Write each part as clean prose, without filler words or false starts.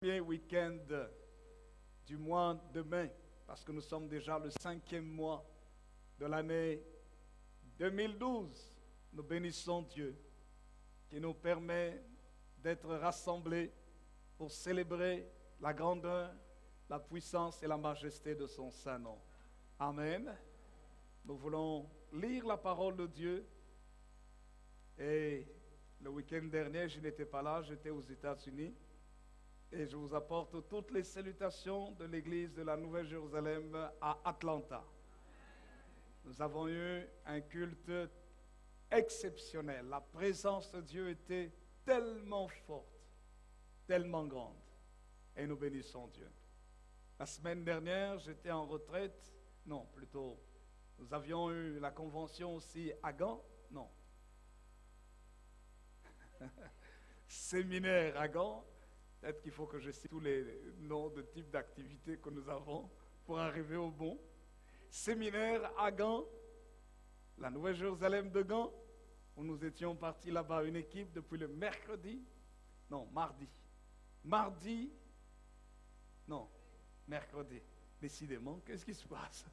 premier week-end du mois de mai, parce que nous sommes déjà le 5e mois de l'année 2012. Nous bénissons Dieu qui nous permet d'être rassemblés pour célébrer la grandeur, la puissance et la majesté de son Saint-Nom. Amen. Nous voulons lire la parole de Dieu. Et le week-end dernier, je n'étais pas là, j'étais aux États-Unis. Et je vous apporte toutes les salutations de l'église de la Nouvelle-Jérusalem à Atlanta. Nous avons eu un culte exceptionnel. La présence de Dieu était tellement forte, tellement grande. Et nous bénissons Dieu. La semaine dernière, j'étais en retraite. Non, plutôt, nous avions eu la convention aussi à Gand. Non. Séminaire à Gand. Peut-être qu'il faut que je cite tous les noms de types d'activités que nous avons pour arriver au bon. Séminaire à Gand, la Nouvelle-Jérusalem de Gand, où nous étions partis là-bas, une équipe depuis le mardi, mercredi, décidément, qu'est-ce qui se passe?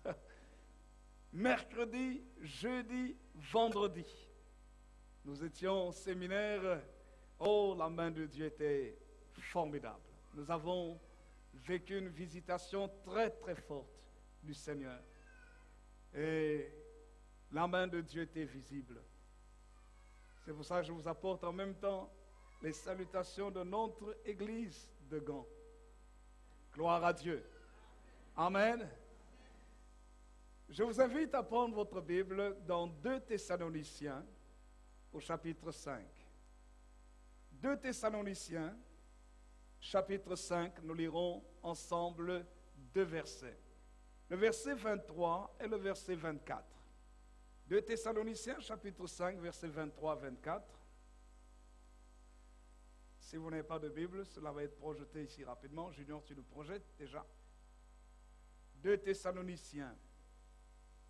Mercredi, jeudi, vendredi, nous étions au séminaire. Oh, la main de Dieu était formidable. Nous avons vécu une visitation très très forte du Seigneur. Et la main de Dieu était visible. C'est pour ça que je vous apporte en même temps les salutations de notre église de Gand. Gloire à Dieu. Amen. Je vous invite à prendre votre Bible dans 2 Thessaloniciens au chapitre 5. 2 Thessaloniciens, chapitre 5, nous lirons ensemble 2 versets. Le verset 23 et le verset 24. 2 Thessaloniciens, chapitre 5, versets 23 à 24. Si vous n'avez pas de Bible, cela va être projeté ici rapidement. Junior, tu le projettes déjà. 2 Thessaloniciens,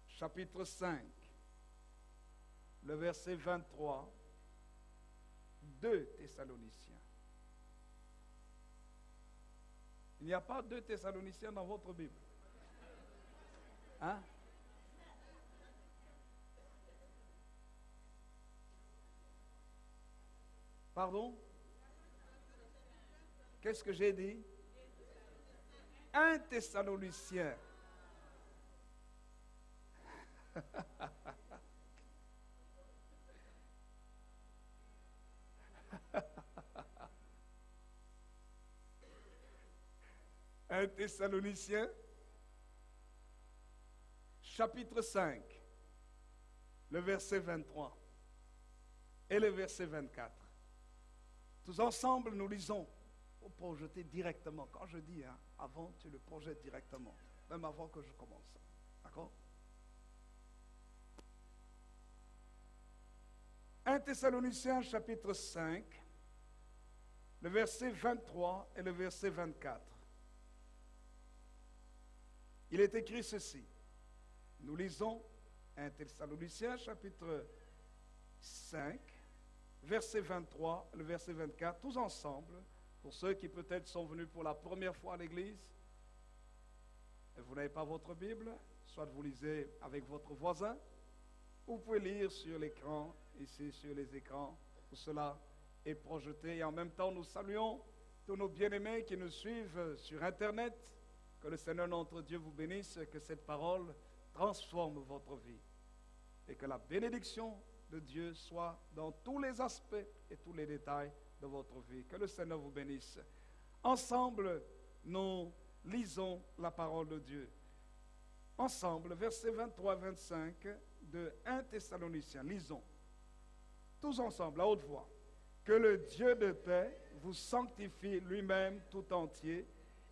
chapitre 5, le verset 23. 2 Thessaloniciens. Il n'y a pas 2 Thessaloniciens dans votre Bible. Hein? Pardon? Qu'est-ce que j'ai dit? 1 Thessalonicien. Un Thessaloniciens, chapitre 5, le verset 23 et le verset 24. Tous ensemble, nous lisons. Il faut projeter directement. Quand je dis avant, tu le projettes directement, même avant que je commence. D'accord? 1 Thessaloniciens, chapitre 5, le verset 23 et le verset 24. Il est écrit ceci. Nous lisons 1 Thessaloniciens, chapitre 5, verset 23, le verset 24, tous ensemble, pour ceux qui peut-être sont venus pour la première fois à l'église, et vous n'avez pas votre Bible, soit vous lisez avec votre voisin, ou vous pouvez lire sur l'écran, ici sur les écrans, où cela est projeté. Et en même temps, nous saluons tous nos bien-aimés qui nous suivent sur Internet. Que le Seigneur notre Dieu vous bénisse, que cette parole transforme votre vie. Et que la bénédiction de Dieu soit dans tous les aspects et tous les détails de votre vie. Que le Seigneur vous bénisse. Ensemble, nous lisons la parole de Dieu. Ensemble, versets 23-25 de 1 Thessaloniciens. Lisons. Tous ensemble, à haute voix. Que le Dieu de paix vous sanctifie lui-même tout entier,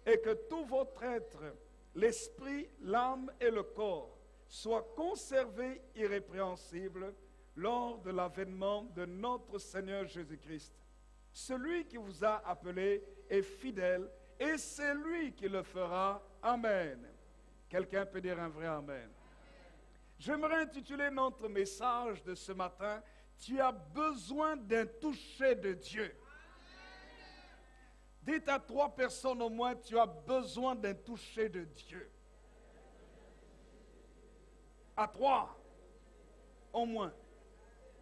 et que tout votre être, l'esprit, l'âme et le corps, soient conservés irrépréhensibles lors de l'avènement de notre Seigneur Jésus-Christ. Celui qui vous a appelé est fidèle, et c'est lui qui le fera. Amen. Quelqu'un peut dire un vrai Amen. J'aimerais intituler notre message de ce matin, « Tu as besoin d'un toucher de Dieu ». Dites à 3 personnes au moins, tu as besoin d'un toucher de Dieu. À 3, au moins,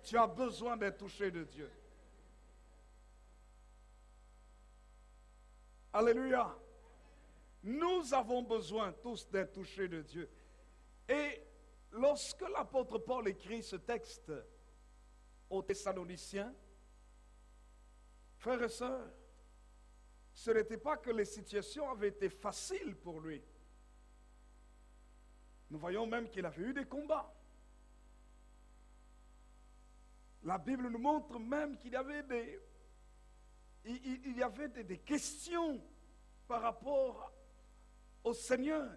tu as besoin d'un toucher de Dieu. Alléluia. Nous avons besoin tous d'un toucher de Dieu. Et lorsque l'apôtre Paul écrit ce texte aux Thessaloniciens, frères et sœurs, ce n'était pas que les situations avaient été faciles pour lui. Nous voyons même qu'il avait eu des combats. La Bible nous montre même qu'il y avait des questions par rapport au Seigneur,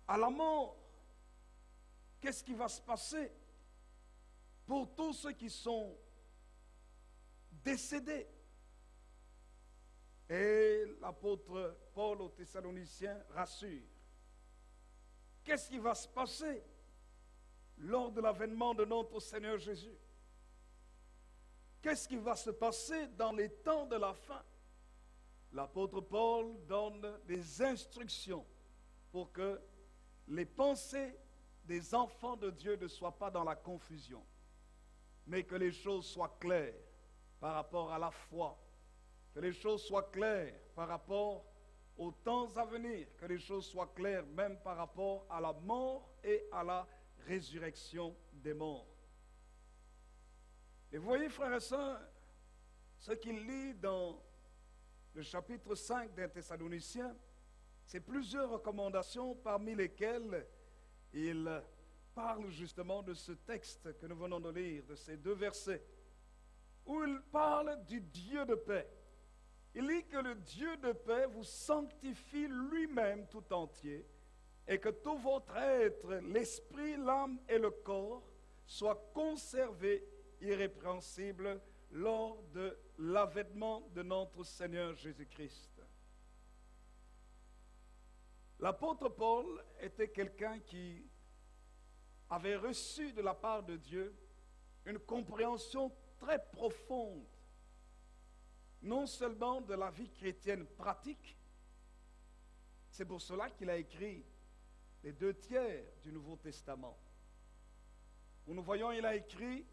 à la mort. Qu'est-ce qui va se passer pour tous ceux qui sont décédés? Et l'apôtre Paul aux Thessaloniciens rassure. Qu'est-ce qui va se passer lors de l'avènement de notre Seigneur Jésus? Qu'est-ce qui va se passer dans les temps de la fin? L'apôtre Paul donne des instructions pour que les pensées des enfants de Dieu ne soient pas dans la confusion, mais que les choses soient claires par rapport à la foi, que les choses soient claires par rapport aux temps à venir, que les choses soient claires même par rapport à la mort et à la résurrection des morts. Et vous voyez, frères et sœurs, ce qu'il lit dans le chapitre 5 des Thessaloniciens, c'est plusieurs recommandations parmi lesquelles il parle justement de ce texte que nous venons de lire, de ces 2 versets, où il parle du Dieu de paix. Il dit que le Dieu de paix vous sanctifie lui-même tout entier et que tout votre être, l'esprit, l'âme et le corps, soient conservés irrépréhensibles lors de l'avènement de notre Seigneur Jésus-Christ. L'apôtre Paul était quelqu'un qui avait reçu de la part de Dieu une compréhension très profonde, non seulement de la vie chrétienne pratique, c'est pour cela qu'il a écrit les 2 tiers du Nouveau Testament, où nous voyons il a écrit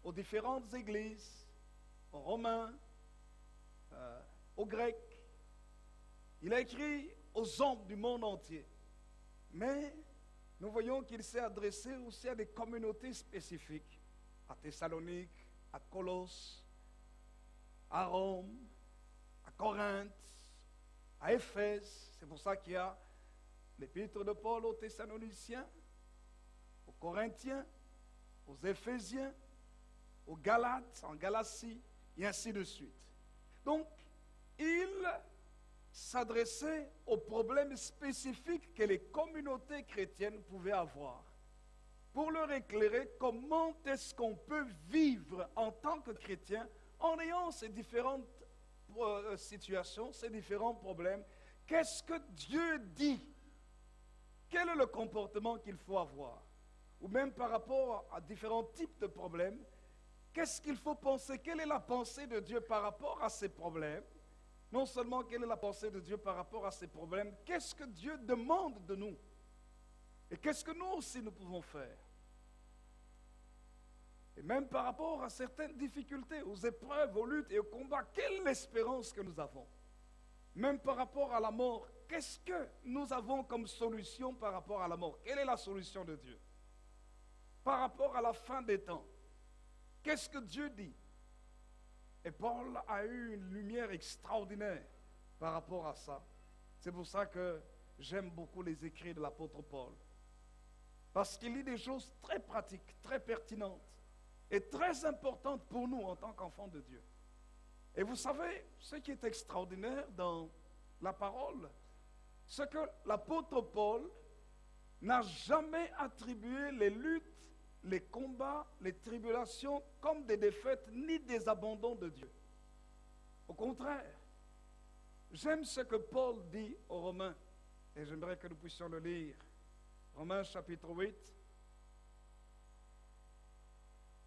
aux différentes églises, aux Romains, aux Grecs, il a écrit aux hommes du monde entier, mais nous voyons qu'il s'est adressé aussi à des communautés spécifiques, à Thessalonique, à Colosse, à Rome, à Corinthe, à Éphèse. C'est pour ça qu'il y a l'épître de Paul aux Thessaloniciens, aux Corinthiens, aux Éphésiens, aux Galates, en Galatie, et ainsi de suite. Donc, il s'adressait aux problèmes spécifiques que les communautés chrétiennes pouvaient avoir, pour leur éclairer comment est-ce qu'on peut vivre en tant que chrétien en ayant ces différentes situations, ces différents problèmes. Qu'est-ce que Dieu dit? Quel est le comportement qu'il faut avoir? Ou même par rapport à différents types de problèmes, qu'est-ce qu'il faut penser? Quelle est la pensée de Dieu par rapport à ces problèmes? Non seulement quelle est la pensée de Dieu par rapport à ces problèmes, qu'est-ce que Dieu demande de nous? Et qu'est-ce que nous aussi nous pouvons faire? Et même par rapport à certaines difficultés, aux épreuves, aux luttes et aux combats, quelle est l'espérance que nous avons? Même par rapport à la mort, qu'est-ce que nous avons comme solution par rapport à la mort? Quelle est la solution de Dieu? Par rapport à la fin des temps, qu'est-ce que Dieu dit? Et Paul a eu une lumière extraordinaire par rapport à ça. C'est pour ça que j'aime beaucoup les écrits de l'apôtre Paul. Parce qu'il dit des choses très pratiques, très pertinentes et très importantes pour nous en tant qu'enfants de Dieu. Et vous savez, ce qui est extraordinaire dans la parole, c'est que l'apôtre Paul n'a jamais attribué les luttes, les combats, les tribulations comme des défaites ni des abandons de Dieu. Au contraire, j'aime ce que Paul dit aux Romains, et j'aimerais que nous puissions le lire. Romains chapitre 8.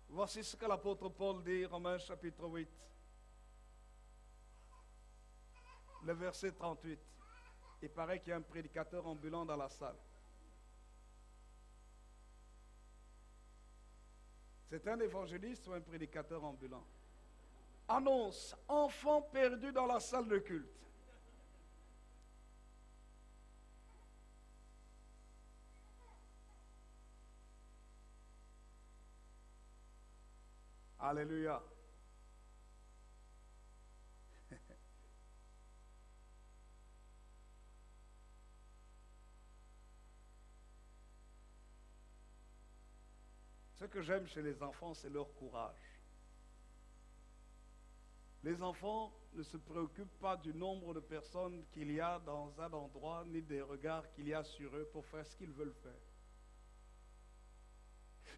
Voici ce que l'apôtre Paul dit, Romains chapitre 8. le verset 38. Il paraît qu'il y a un prédicateur ambulant dans la salle. C'est un évangéliste ou un prédicateur ambulant? Annonce, enfant perdu dans la salle de culte. Alléluia. Ce que j'aime chez les enfants, c'est leur courage. Les enfants ne se préoccupent pas du nombre de personnes qu'il y a dans un endroit, ni des regards qu'il y a sur eux pour faire ce qu'ils veulent faire.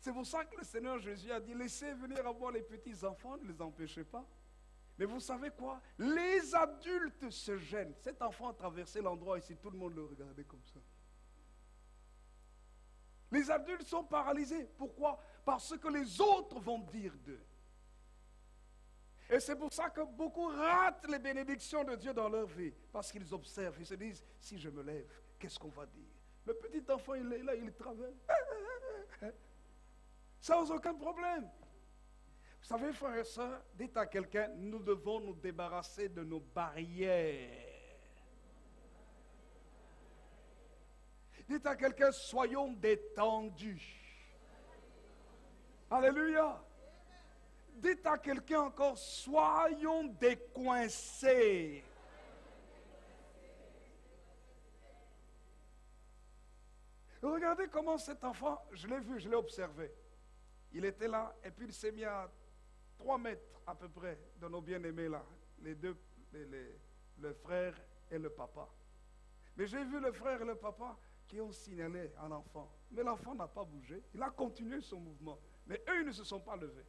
C'est pour ça que le Seigneur Jésus a dit, laissez venir à moi les petits enfants, ne les empêchez pas. Mais vous savez quoi? Les adultes se gênent. Cet enfant a traversé l'endroit ici, tout le monde le regardait comme ça. Les adultes sont paralysés. Pourquoi? Parce que les autres vont dire d'eux. Et c'est pour ça que beaucoup ratent les bénédictions de Dieu dans leur vie. Parce qu'ils observent, ils se disent, si je me lève, qu'est-ce qu'on va dire? Le petit enfant, il est là, il travaille. Sans aucun problème. Vous savez, frères et sœurs, dites à quelqu'un, nous devons nous débarrasser de nos barrières. Dites à quelqu'un, soyons détendus. Alléluia. Dites à quelqu'un encore, soyons décoincés. Regardez comment cet enfant, je l'ai vu, je l'ai observé. Il était là et puis il s'est mis à 3 mètres à peu près de nos bien-aimés là. Les deux, le frère et le papa. Mais j'ai vu le frère et le papa qui ont signalé un enfant. Mais l'enfant n'a pas bougé. Il a continué son mouvement. Mais eux, ils ne se sont pas levés.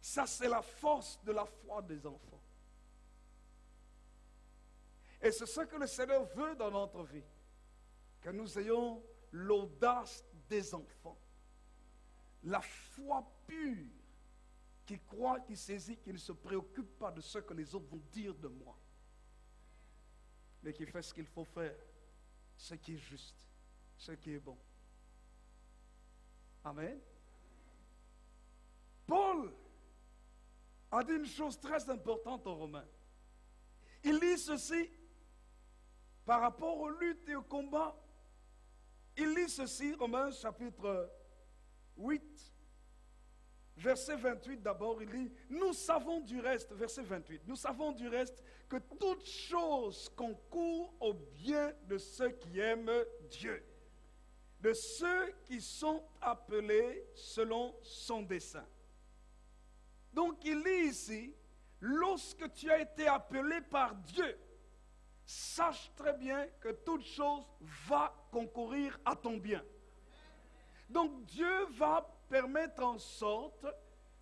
Ça, c'est la force de la foi des enfants. Et c'est ce que le Seigneur veut dans notre vie. Que nous ayons l'audace des enfants. La foi pure qui croit, qui saisit, qui ne se préoccupe pas de ce que les autres vont dire de moi. Mais qui fait ce qu'il faut faire, ce qui est juste, ce qui est bon. Amen. Paul a dit une chose très importante aux Romains. Il dit ceci par rapport aux luttes et aux combats. Il dit ceci, Romains chapitre 8, verset 28 d'abord, il dit, nous savons du reste, verset 28, nous savons du reste que toute chose concourt au bien de ceux qui aiment Dieu, de ceux qui sont appelés selon son dessein. Donc il dit ici, lorsque tu as été appelé par Dieu, sache très bien que toute chose va concourir à ton bien. Donc Dieu va permettre en sorte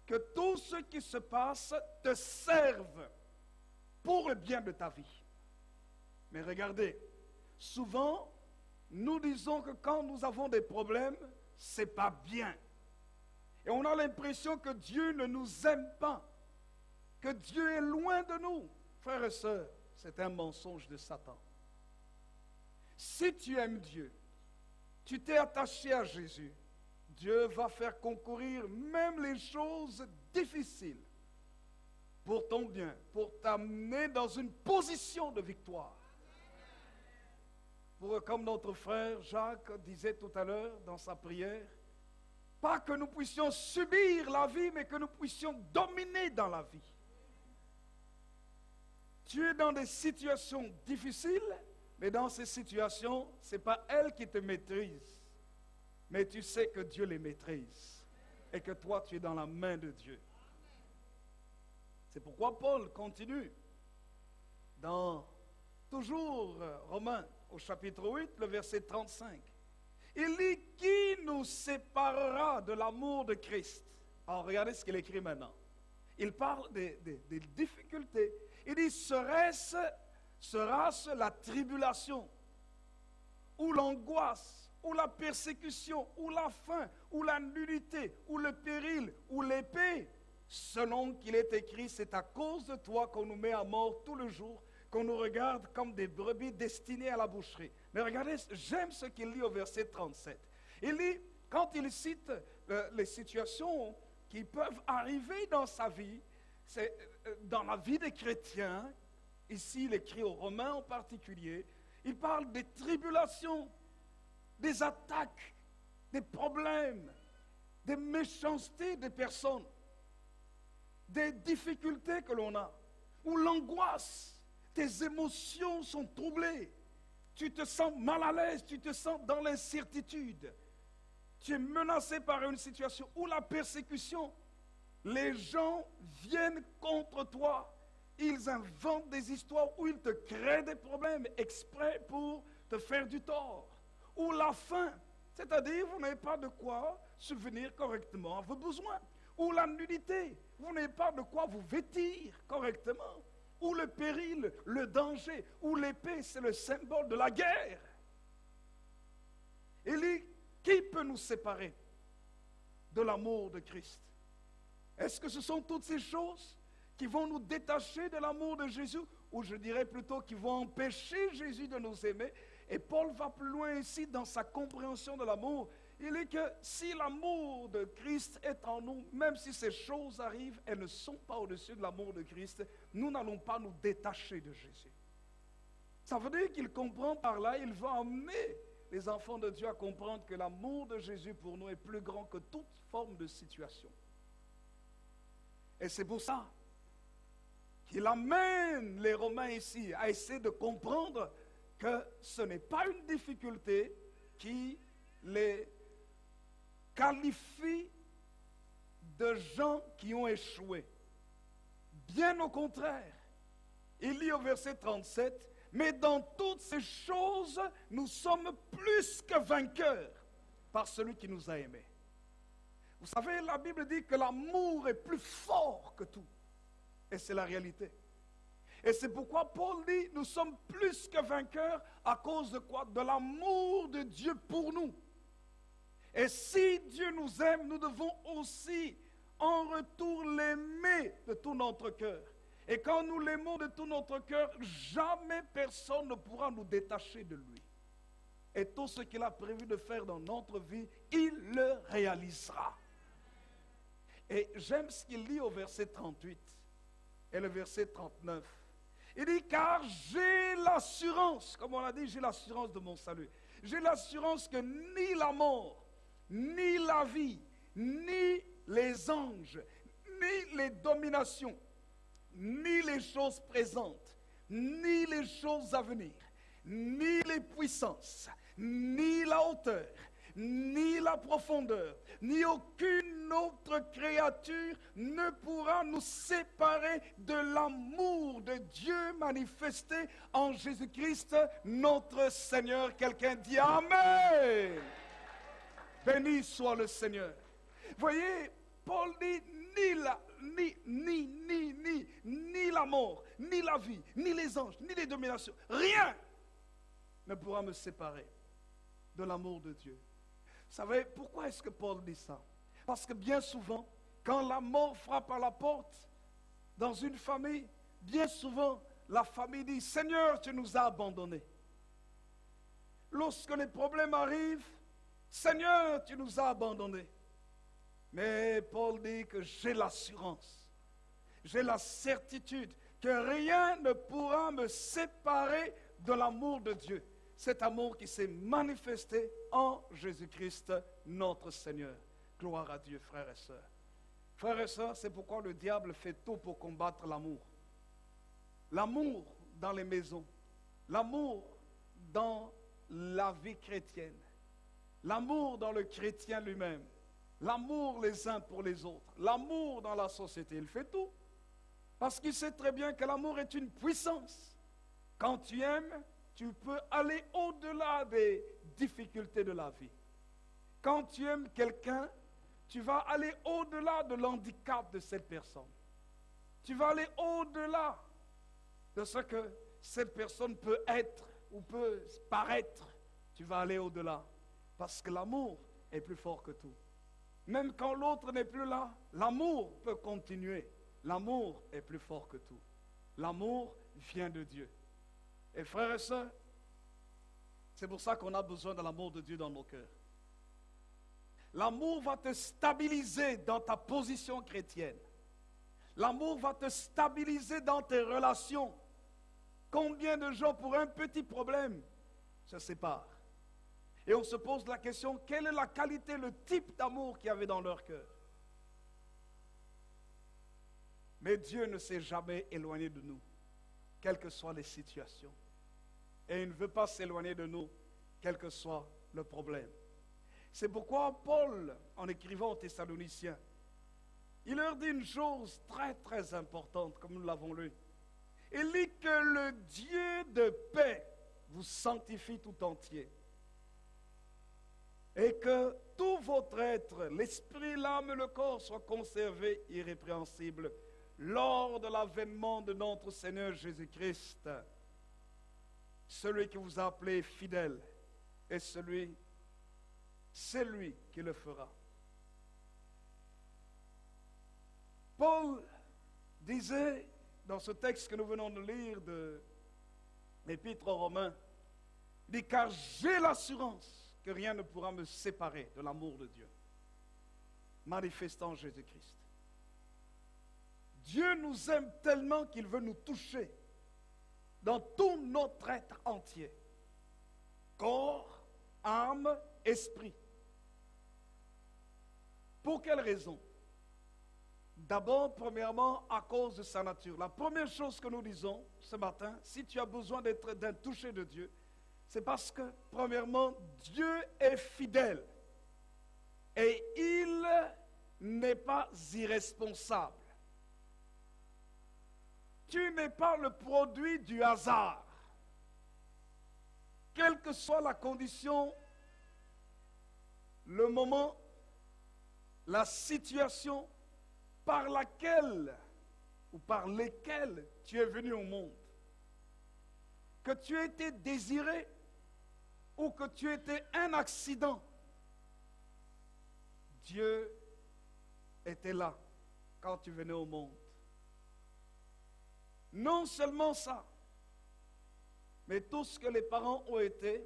que tout ce qui se passe te serve pour le bien de ta vie. Mais regardez, souvent, nous disons que quand nous avons des problèmes, c'est pas bien. Et on a l'impression que Dieu ne nous aime pas, que Dieu est loin de nous. Frères et sœurs, c'est un mensonge de Satan. Si tu aimes Dieu, tu t'es attaché à Jésus, Dieu va faire concourir même les choses difficiles pour ton bien, pour t'amener dans une position de victoire. Comme notre frère Jacques disait tout à l'heure dans sa prière, pas que nous puissions subir la vie, mais que nous puissions dominer dans la vie. Tu es dans des situations difficiles, mais dans ces situations, ce n'est pas elle qui te maîtrise, mais tu sais que Dieu les maîtrise et que toi, tu es dans la main de Dieu. C'est pourquoi Paul continue dans toujours Romains au chapitre 8, le verset 35. Il dit, qui nous séparera de l'amour de Christ? Alors regardez ce qu'il écrit maintenant. Il parle des difficultés. Il dit, sera-ce la tribulation, ou l'angoisse, ou la persécution, ou la faim, ou la nudité, ou le péril, péril ou l'épée, selon qu'il est écrit, c'est à cause de toi qu'on nous met à mort tout le jour, qu'on nous regarde comme des brebis destinées à la boucherie. Mais regardez, j'aime ce qu'il lit au verset 37. Il lit, quand il cite les situations qui peuvent arriver dans sa vie, c'est dans la vie des chrétiens, ici il écrit aux Romains en particulier, il parle des tribulations, des attaques, des problèmes, des méchancetés des personnes, des difficultés que l'on a, ou l'angoisse, tes émotions sont troublées, tu te sens mal à l'aise, tu te sens dans l'incertitude, tu es menacé par une situation ou la persécution. Les gens viennent contre toi, ils inventent des histoires où ils te créent des problèmes exprès pour te faire du tort. Ou la faim, c'est-à-dire vous n'avez pas de quoi subvenir correctement à vos besoins. Ou la nudité, vous n'avez pas de quoi vous vêtir correctement. Ou le péril, le danger, ou l'épée, c'est le symbole de la guerre. Il dit, qui peut nous séparer de l'amour de Christ? Est-ce que ce sont toutes ces choses qui vont nous détacher de l'amour de Jésus, ou je dirais plutôt qui vont empêcher Jésus de nous aimer? Et Paul va plus loin ici dans sa compréhension de l'amour. Il dit que si l'amour de Christ est en nous, même si ces choses arrivent, elles ne sont pas au-dessus de l'amour de Christ, nous n'allons pas nous détacher de Jésus. Ça veut dire qu'il comprend par là, il va emmener les enfants de Dieu à comprendre que l'amour de Jésus pour nous est plus grand que toute forme de situation. Et c'est pour ça qu'il amène les Romains ici à essayer de comprendre que ce n'est pas une difficulté qui les qualifie de gens qui ont échoué. Bien au contraire, il lit au verset 37, « Mais dans toutes ces choses, nous sommes plus que vainqueurs par celui qui nous a aimés. » Vous savez, la Bible dit que l'amour est plus fort que tout. Et c'est la réalité. Et c'est pourquoi Paul dit, nous sommes plus que vainqueurs à cause de quoi? De l'amour de Dieu pour nous. Et si Dieu nous aime, nous devons aussi en retour l'aimer de tout notre cœur. Et quand nous l'aimons de tout notre cœur, jamais personne ne pourra nous détacher de lui. Et tout ce qu'il a prévu de faire dans notre vie, il le réalisera. Et j'aime ce qu'il dit au verset 38 et le verset 39. Il dit, car j'ai l'assurance, comme on l'a dit, j'ai l'assurance de mon salut. J'ai l'assurance que ni la mort, ni la vie, ni les anges, ni les dominations, ni les choses présentes, ni les choses à venir, ni les puissances, ni la hauteur, ni la profondeur, ni aucune autre créature ne pourra nous séparer de l'amour de Dieu manifesté en Jésus-Christ, notre Seigneur. Quelqu'un dit Amen. Béni soit le Seigneur. Voyez, Paul dit ni la mort, ni la vie, ni les anges, ni les dominations, rien ne pourra me séparer de l'amour de Dieu. Vous savez, pourquoi est-ce que Paul dit ça? Parce que bien souvent, quand la mort frappe à la porte, dans une famille, bien souvent, la famille dit, Seigneur, tu nous as abandonnés. Lorsque les problèmes arrivent, Seigneur, tu nous as abandonnés. Mais Paul dit que j'ai l'assurance, j'ai la certitude que rien ne pourra me séparer de l'amour de Dieu. Cet amour qui s'est manifesté en Jésus-Christ, notre Seigneur. Gloire à Dieu, frères et sœurs. Frères et sœurs, c'est pourquoi le diable fait tout pour combattre l'amour. L'amour dans les maisons, l'amour dans la vie chrétienne, l'amour dans le chrétien lui-même, l'amour les uns pour les autres, l'amour dans la société. Il fait tout. Parce qu'il sait très bien que l'amour est une puissance. Quand tu aimes, tu peux aller au-delà des difficultés de la vie. Quand tu aimes quelqu'un, tu vas aller au-delà de l'handicap de cette personne. Tu vas aller au-delà de ce que cette personne peut être ou peut paraître. Tu vas aller au-delà. Parce que l'amour est plus fort que tout. Même quand l'autre n'est plus là, l'amour peut continuer. L'amour est plus fort que tout. L'amour vient de Dieu. Et frères et sœurs, c'est pour ça qu'on a besoin de l'amour de Dieu dans nos cœurs. L'amour va te stabiliser dans ta position chrétienne. L'amour va te stabiliser dans tes relations. Combien de gens, pour un petit problème, se séparent? Et on se pose la question, quelle est la qualité, le type d'amour qu'il y avait dans leur cœur? Mais Dieu ne s'est jamais éloigné de nous, quelles que soient les situations. Et il ne veut pas s'éloigner de nous, quel que soit le problème. C'est pourquoi Paul, en écrivant aux Thessaloniciens, il leur dit une chose très très importante, comme nous l'avons lu. Il dit que le Dieu de paix vous sanctifie tout entier. Et que tout votre être, l'esprit, l'âme et le corps, soient conservés irrépréhensibles lors de l'avènement de notre Seigneur Jésus-Christ. Celui qui vous a appelé fidèle est c'est lui qui le fera. Paul disait dans ce texte que nous venons de lire de l'Épître aux Romains, il dit, car j'ai l'assurance que rien ne pourra me séparer de l'amour de Dieu, manifestant Jésus-Christ. Dieu nous aime tellement qu'il veut nous toucher dans tout notre être entier, corps, âme, esprit. Pour quelle raison? D'abord, premièrement, à cause de sa nature. La première chose que nous disons ce matin, si tu as besoin d'un toucher de Dieu, c'est parce que, premièrement, Dieu est fidèle et il n'est pas irresponsable. Tu n'es pas le produit du hasard. Quelle que soit la condition, le moment, la situation par laquelle ou par lesquelles tu es venu au monde, que tu aies été désiré ou que tu aies été un accident, Dieu était là quand tu venais au monde. Non seulement ça, mais tout ce que les parents ont été,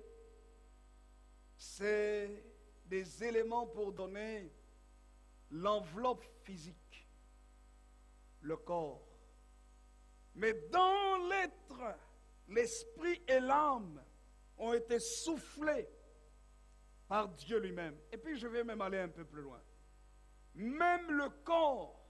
c'est des éléments pour donner l'enveloppe physique, le corps. Mais dans l'être, l'esprit et l'âme ont été soufflés par Dieu lui-même. Et puis je vais même aller un peu plus loin. Même le corps,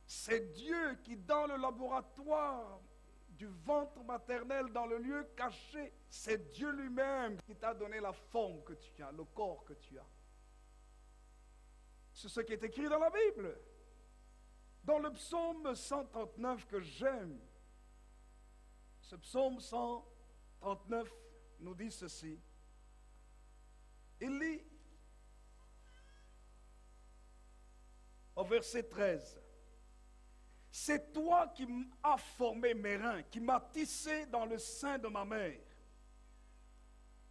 c'est Dieu qui, dans le laboratoire du ventre maternel, dans le lieu caché, c'est Dieu lui-même qui t'a donné la forme que tu as, le corps que tu as. C'est ce qui est écrit dans la Bible. Dans le psaume 139 que j'aime, ce psaume 139 nous dit ceci. Il lit au verset 13. C'est toi qui m'as formé mes reins, qui m'as tissé dans le sein de ma mère.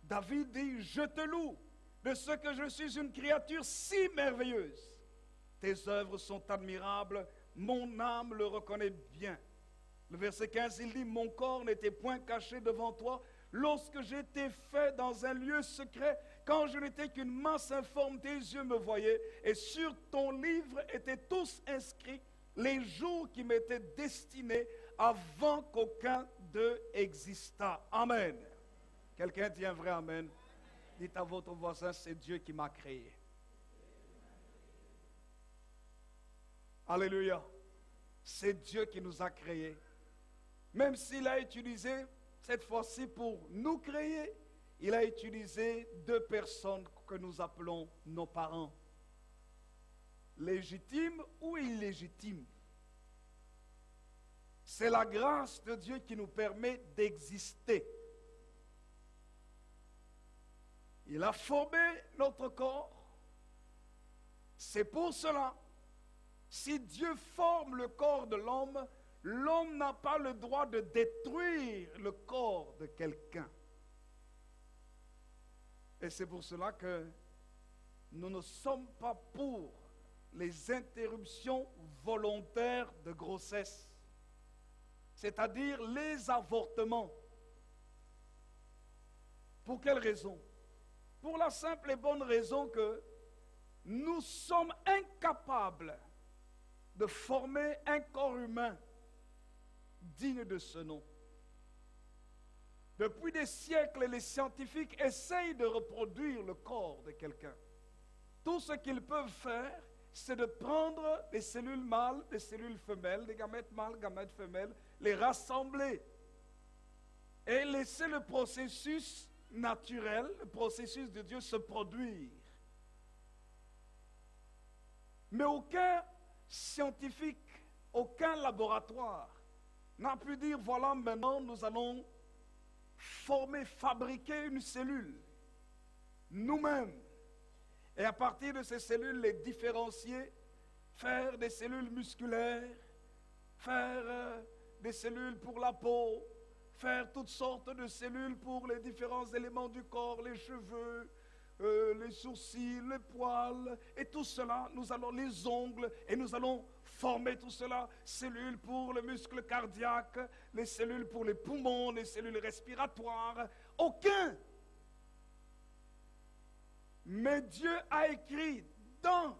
David dit, je te loue de ce que je suis une créature si merveilleuse. Tes œuvres sont admirables, mon âme le reconnaît bien. Le verset 15, il dit, mon corps n'était point caché devant toi, lorsque j'étais fait dans un lieu secret, quand je n'étais qu'une masse informe, tes yeux me voyaient, et sur ton livre étaient tous inscrits les jours qui m'étaient destinés avant qu'aucun d'eux existât. Amen. Quelqu'un dit un vrai amen. Dites à votre voisin, c'est Dieu qui m'a créé. Alléluia. C'est Dieu qui nous a créés. Même s'il a utilisé, cette fois-ci pour nous créer, il a utilisé deux personnes que nous appelons nos parents. Légitime ou illégitime. C'est la grâce de Dieu qui nous permet d'exister. Il a formé notre corps. C'est pour cela, si Dieu forme le corps de l'homme, l'homme n'a pas le droit de détruire le corps de quelqu'un. Et c'est pour cela que nous ne sommes pas pour les interruptions volontaires de grossesse, c'est-à-dire les avortements. Pour quelle raison? Pour la simple et bonne raison que nous sommes incapables de former un corps humain digne de ce nom. Depuis des siècles, les scientifiques essayent de reproduire le corps de quelqu'un. Tout ce qu'ils peuvent faire, c'est de prendre des cellules mâles, des cellules femelles, des gamètes mâles, gamètes femelles, les rassembler et laisser le processus naturel, le processus de Dieu se produire. Mais aucun scientifique, aucun laboratoire n'a pu dire, voilà, maintenant nous allons former, fabriquer une cellule nous-mêmes. Et à partir de ces cellules, les différencier, faire des cellules musculaires, faire des cellules pour la peau, faire toutes sortes de cellules pour les différents éléments du corps, les cheveux, les sourcils, les poils, et tout cela, nous allons, les ongles, et nous allons former tout cela, cellules pour le muscle cardiaque, les cellules pour les poumons, les cellules respiratoires, aucun. Mais Dieu a écrit dans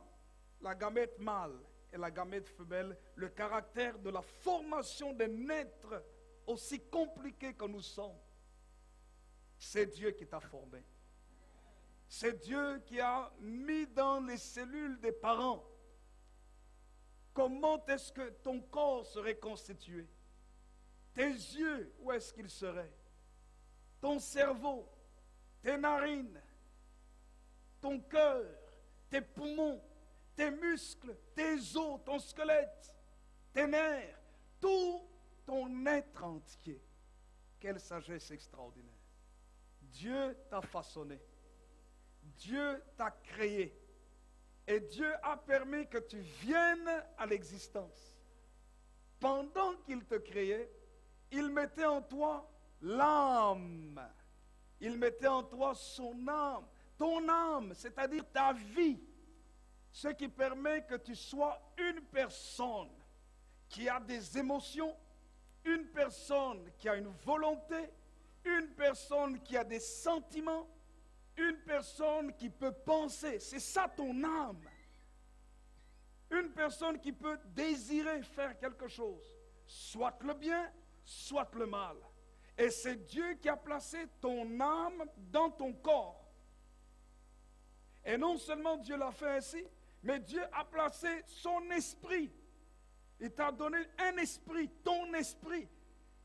la gamète mâle et la gamète femelle le caractère de la formation d'un être aussi compliqué que nous sommes. C'est Dieu qui t'a formé. C'est Dieu qui a mis dans les cellules des parents comment est-ce que ton corps serait constitué. Tes yeux, où est-ce qu'ils seraient? Ton cerveau, tes narines, ton cœur, tes poumons, tes muscles, tes os, ton squelette, tes nerfs, tout ton être entier. Quelle sagesse extraordinaire. Dieu t'a façonné. Dieu t'a créé. Et Dieu a permis que tu viennes à l'existence. Pendant qu'il te créait, il mettait en toi l'âme. Il mettait en toi son âme. Ton âme, c'est-à-dire ta vie. Ce qui permet que tu sois une personne qui a des émotions, une personne qui a une volonté, une personne qui a des sentiments, une personne qui peut penser. C'est ça ton âme. Une personne qui peut désirer faire quelque chose, soit le bien, soit le mal. Et c'est Dieu qui a placé ton âme dans ton corps. Et non seulement Dieu l'a fait ainsi, mais Dieu a placé son esprit. Il t'a donné un esprit, ton esprit.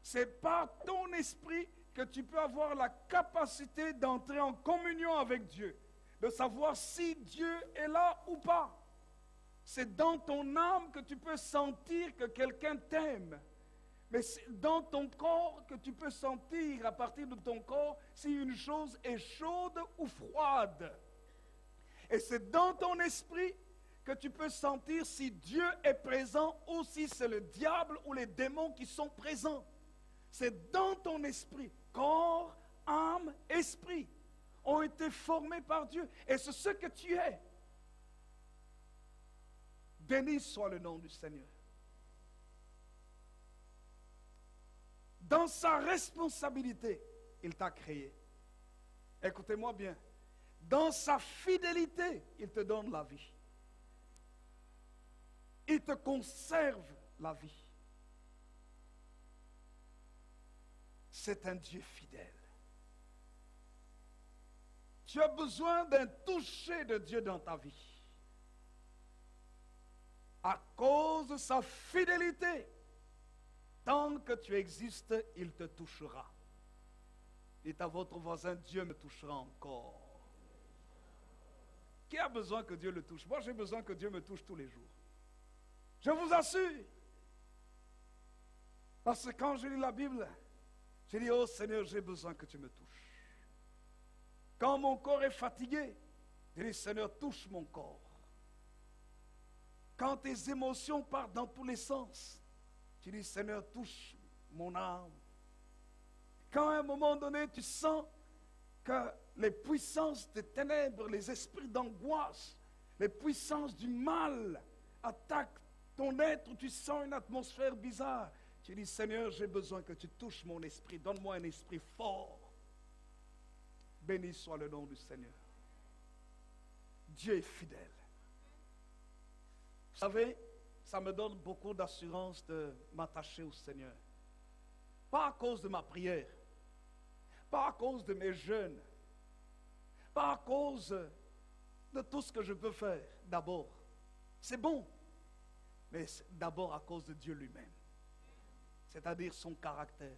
C'est par ton esprit que tu peux avoir la capacité d'entrer en communion avec Dieu, de savoir si Dieu est là ou pas. C'est dans ton âme que tu peux sentir que quelqu'un t'aime. Mais c'est dans ton corps que tu peux sentir, à partir de ton corps, si une chose est chaude ou froide. Et c'est dans ton esprit que tu peux sentir si Dieu est présent ou si c'est le diable ou les démons qui sont présents. C'est dans ton esprit. Corps, âme, esprit ont été formés par Dieu. Et c'est ce que tu es. Béni soit le nom du Seigneur. Dans sa responsabilité, il t'a créé. Écoutez-moi bien. Dans sa fidélité, il te donne la vie. Il te conserve la vie. C'est un Dieu fidèle. Tu as besoin d'un toucher de Dieu dans ta vie. À cause de sa fidélité, tant que tu existes, il te touchera. Dites à votre voisin, Dieu me touchera encore. Qui a besoin que Dieu le touche? Moi, j'ai besoin que Dieu me touche tous les jours. Je vous assure. Parce que quand je lis la Bible, je dis, oh Seigneur, j'ai besoin que tu me touches. Quand mon corps est fatigué, je dis, Seigneur, touche mon corps. Quand tes émotions partent dans tous les sens, tu dis, Seigneur, touche mon âme. Quand à un moment donné, tu sens que les puissances des ténèbres, les esprits d'angoisse, les puissances du mal attaquent ton être, tu sens une atmosphère bizarre. Tu dis, Seigneur, j'ai besoin que tu touches mon esprit. Donne-moi un esprit fort. Béni soit le nom du Seigneur. Dieu est fidèle. Vous savez, ça me donne beaucoup d'assurance de m'attacher au Seigneur. Pas à cause de ma prière, pas à cause de mes jeûnes, pas à cause de tout ce que je peux faire d'abord. C'est bon, mais d'abord à cause de Dieu lui-même. C'est-à-dire son caractère,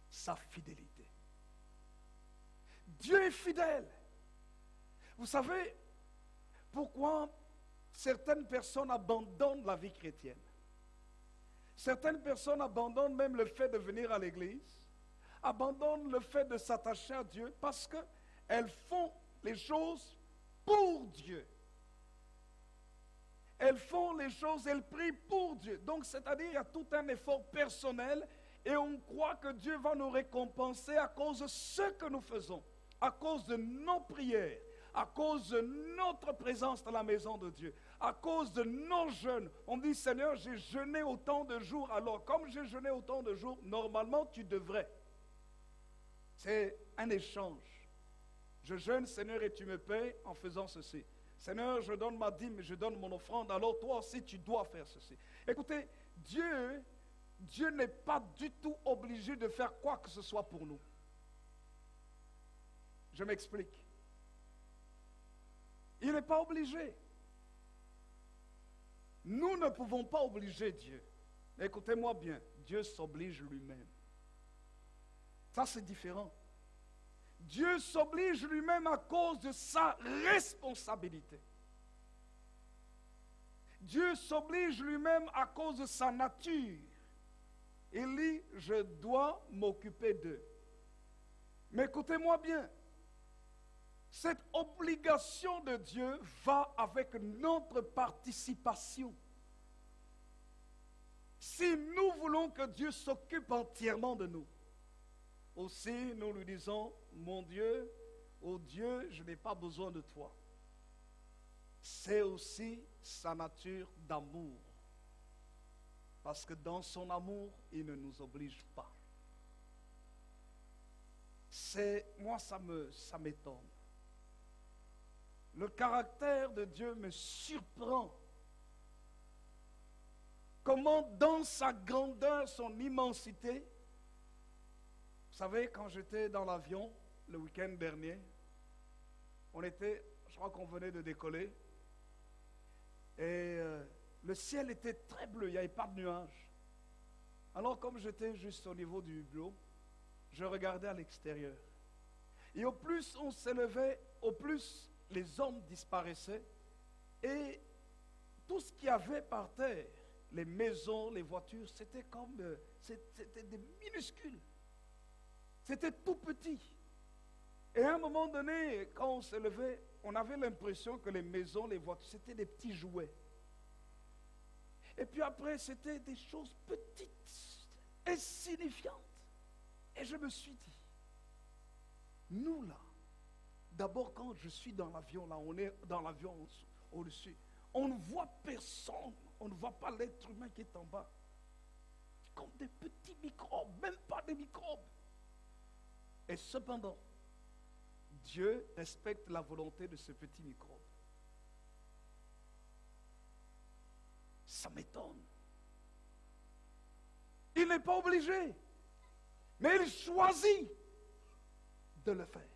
sa fidélité. Dieu est fidèle. Vous savez pourquoi certaines personnes abandonnent la vie chrétienne? Certaines personnes abandonnent même le fait de venir à l'église, abandonnent le fait de s'attacher à Dieu parce qu'elles font les choses pour Dieu. Elles font les choses, elles prient pour Dieu. Donc, c'est-à-dire, il y a tout un effort personnel et on croit que Dieu va nous récompenser à cause de ce que nous faisons, à cause de nos prières, à cause de notre présence dans la maison de Dieu, à cause de nos jeûnes. On dit, Seigneur, j'ai jeûné autant de jours. Alors, comme j'ai jeûné autant de jours, normalement, tu devrais. C'est un échange. Je jeûne, Seigneur, et tu me paies en faisant ceci. Seigneur, je donne ma dîme, je donne mon offrande, alors toi aussi, tu dois faire ceci. Écoutez, Dieu n'est pas du tout obligé de faire quoi que ce soit pour nous. Je m'explique. Il n'est pas obligé. Nous ne pouvons pas obliger Dieu. Écoutez-moi bien, Dieu s'oblige lui-même. Ça, c'est différent. Dieu s'oblige lui-même à cause de sa responsabilité. Dieu s'oblige lui-même à cause de sa nature. Il dit, je dois m'occuper d'eux. Mais écoutez-moi bien, cette obligation de Dieu va avec notre participation. Si nous voulons que Dieu s'occupe entièrement de nous, aussi nous lui disons, mon Dieu, oh Dieu, je n'ai pas besoin de toi. C'est aussi sa nature d'amour. Parce que dans son amour, il ne nous oblige pas. Moi, ça m'étonne. Le caractère de Dieu me surprend. Comment dans sa grandeur, son immensité, vous savez, quand j'étais dans l'avion le week-end dernier, je crois qu'on venait de décoller, et le ciel était très bleu, il n'y avait pas de nuages. Alors comme j'étais juste au niveau du hublot, je regardais à l'extérieur. Et au plus on s'élevait, au plus les hommes disparaissaient, et tout ce qu'il y avait par terre, les maisons, les voitures, c'était des minuscules. C'était tout petit. Et à un moment donné, quand on se levait, on avait l'impression que les maisons, les voitures, c'était des petits jouets. Et puis après, c'était des choses petites, insignifiantes. Et je me suis dit, nous là, d'abord quand je suis dans l'avion, là, on est dans l'avion au-dessus, on ne voit personne, on ne voit pas l'être humain qui est en bas. Comme des petits microbes, même pas des microbes. Et cependant, Dieu respecte la volonté de ce petit microbe. Ça m'étonne. Il n'est pas obligé, mais il choisit de le faire.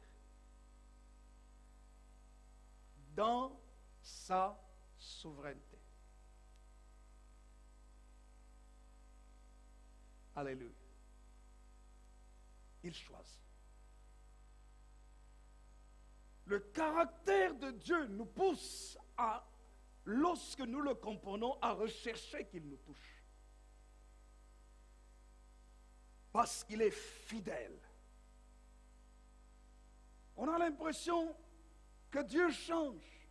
Dans sa souveraineté. Alléluia. Il choisit. Le caractère de Dieu nous pousse à, lorsque nous le comprenons, à rechercher qu'il nous touche. Parce qu'il est fidèle. On a l'impression que Dieu change.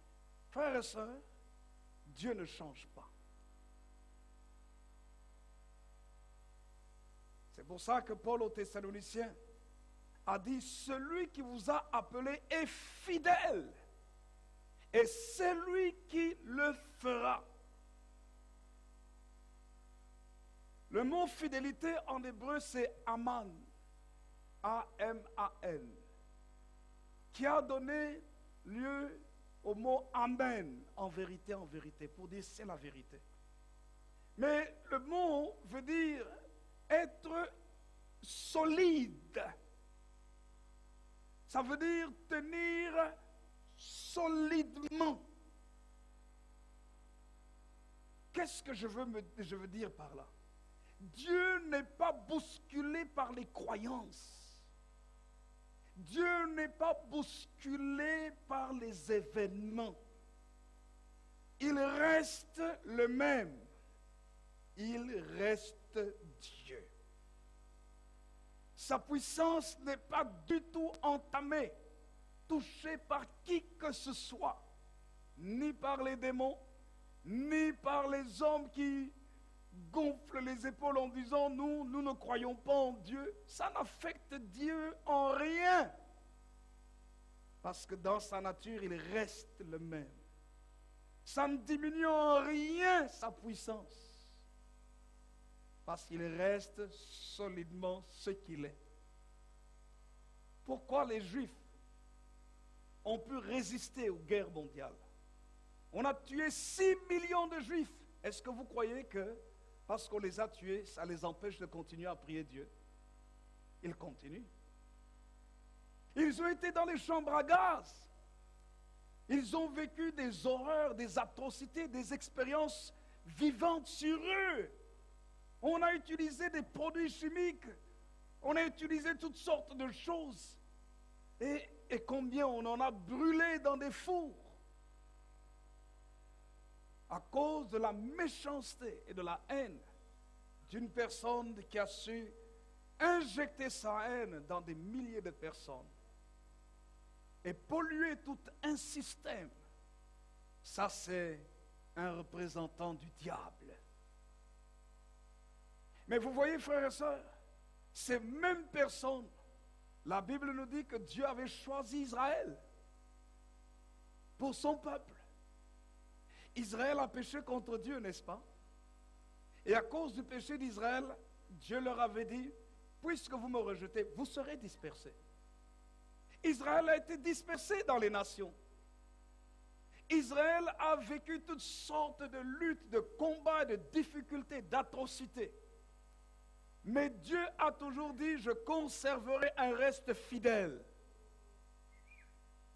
Frères et sœurs, Dieu ne change pas. C'est pour ça que Paul aux Thessaloniciens, a dit, celui qui vous a appelé est fidèle, et c'est lui qui le fera. Le mot fidélité en hébreu, c'est Aman, A-M-A-N, qui a donné lieu au mot Amen, en vérité, pour dire c'est la vérité. Mais le mot veut dire être solide. Ça veut dire tenir solidement. Qu'est-ce que je veux dire par là? Dieu n'est pas bousculé par les croyances. Dieu n'est pas bousculé par les événements. Il reste le même. Il reste Dieu. Sa puissance n'est pas du tout entamée, touchée par qui que ce soit, ni par les démons, ni par les hommes qui gonflent les épaules en disant nous ne croyons pas en Dieu. Ça n'affecte Dieu en rien, parce que dans sa nature, il reste le même. Ça ne diminue en rien sa puissance, parce qu'il reste solidement ce qu'il est. Pourquoi les Juifs ont pu résister aux guerres mondiales? On a tué 6 millions de Juifs. Est-ce que vous croyez que parce qu'on les a tués, ça les empêche de continuer à prier Dieu? Ils continuent. Ils ont été dans les chambres à gaz. Ils ont vécu des horreurs, des atrocités, des expériences vivantes sur eux. On a utilisé des produits chimiques, on a utilisé toutes sortes de choses. Et combien on en a brûlé dans des fours à cause de la méchanceté et de la haine d'une personne qui a su injecter sa haine dans des milliers de personnes et polluer tout un système. Ça, c'est un représentant du diable. Mais vous voyez, frères et sœurs, ces mêmes personnes, la Bible nous dit que Dieu avait choisi Israël pour son peuple. Israël a péché contre Dieu, n'est-ce pas? Et à cause du péché d'Israël, Dieu leur avait dit, puisque vous me rejetez, vous serez dispersés. Israël a été dispersé dans les nations. Israël a vécu toutes sortes de luttes, de combats, de difficultés, d'atrocités. Mais Dieu a toujours dit, je conserverai un reste fidèle.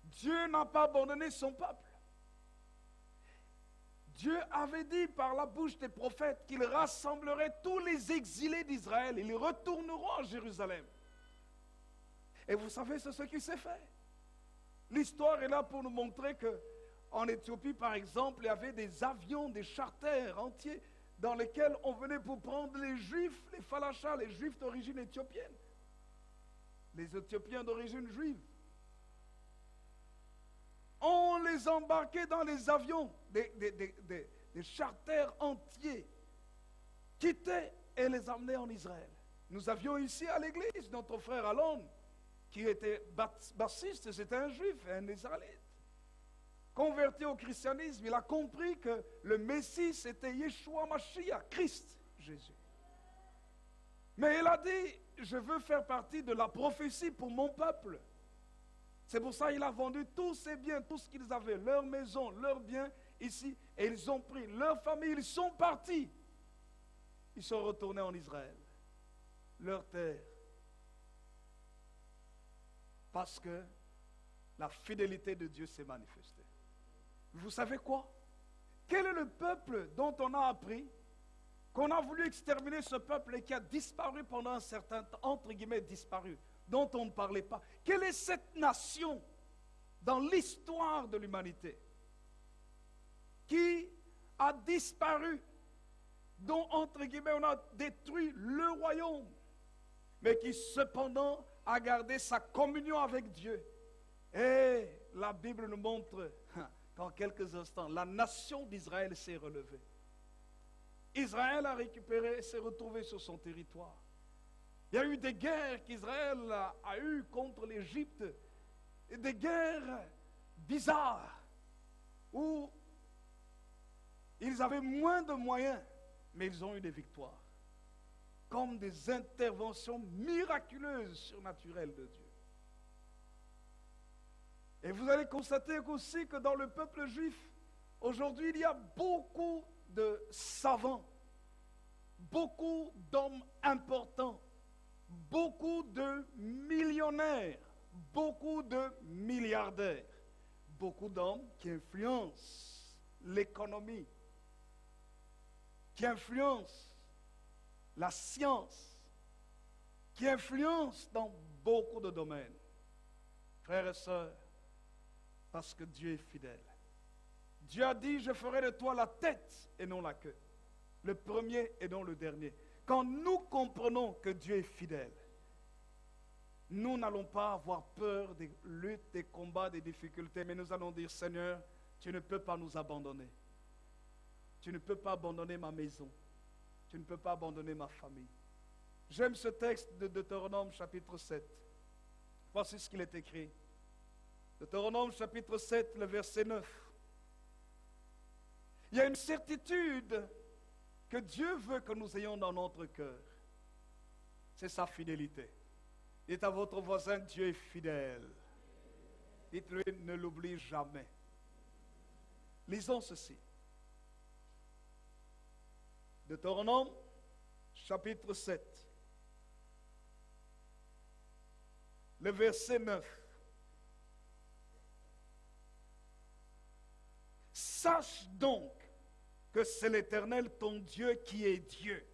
Dieu n'a pas abandonné son peuple. Dieu avait dit par la bouche des prophètes qu'il rassemblerait tous les exilés d'Israël. Ils retourneront à Jérusalem. Et vous savez, c'est ce qui s'est fait. L'histoire est là pour nous montrer qu'en Éthiopie, par exemple, il y avait des avions, des charters entiers dans lesquels on venait pour prendre les Juifs, les Falachas, les Juifs d'origine éthiopienne. Les Éthiopiens d'origine juive. On les embarquait dans les avions, des charters entiers, quittaient et les amenaient en Israël. Nous avions ici à l'église notre frère Alon, qui était bassiste, c'était un juif, un israélite. Converti au christianisme, il a compris que le Messie c'était Yeshua Mashiach, Christ, Jésus. Mais il a dit, je veux faire partie de la prophétie pour mon peuple. C'est pour ça qu'il a vendu tous ses biens, tout ce qu'ils avaient, leur maison, leurs biens ici, et ils ont pris leur famille, ils sont partis. Ils sont retournés en Israël, leur terre. Parce que la fidélité de Dieu s'est manifestée. Vous savez quoi? Quel est le peuple dont on a appris qu'on a voulu exterminer ce peuple et qui a disparu pendant un certain temps, entre guillemets disparu, dont on ne parlait pas? Quelle est cette nation dans l'histoire de l'humanité qui a disparu, dont entre guillemets on a détruit le royaume, mais qui cependant a gardé sa communion avec Dieu? Et la Bible nous montre qu'en quelques instants, la nation d'Israël s'est relevée. Israël a récupéré et s'est retrouvé sur son territoire. Il y a eu des guerres qu'Israël a eues contre l'Égypte, et des guerres bizarres, où ils avaient moins de moyens, mais ils ont eu des victoires, comme des interventions miraculeuses, surnaturelles de Dieu. Et vous allez constater aussi que dans le peuple juif, aujourd'hui, il y a beaucoup de savants, beaucoup d'hommes importants, beaucoup de millionnaires, beaucoup de milliardaires, beaucoup d'hommes qui influencent l'économie, qui influencent la science, qui influencent dans beaucoup de domaines. Frères et sœurs, parce que Dieu est fidèle. Dieu a dit, je ferai de toi la tête et non la queue, le premier et non le dernier. Quand nous comprenons que Dieu est fidèle, nous n'allons pas avoir peur des luttes, des combats, des difficultés, mais nous allons dire, Seigneur, tu ne peux pas nous abandonner. Tu ne peux pas abandonner ma maison. Tu ne peux pas abandonner ma famille. J'aime ce texte de Deutéronome chapitre 7. Voici ce qu'il est écrit. Deutéronome chapitre 7, le verset 9. Il y a une certitude que Dieu veut que nous ayons dans notre cœur. C'est sa fidélité. Dites à votre voisin, Dieu est fidèle. Dites-lui, ne l'oublie jamais. Lisons ceci. Deutéronome, chapitre 7, le verset 9. Sache donc que c'est l'Éternel ton Dieu qui est Dieu.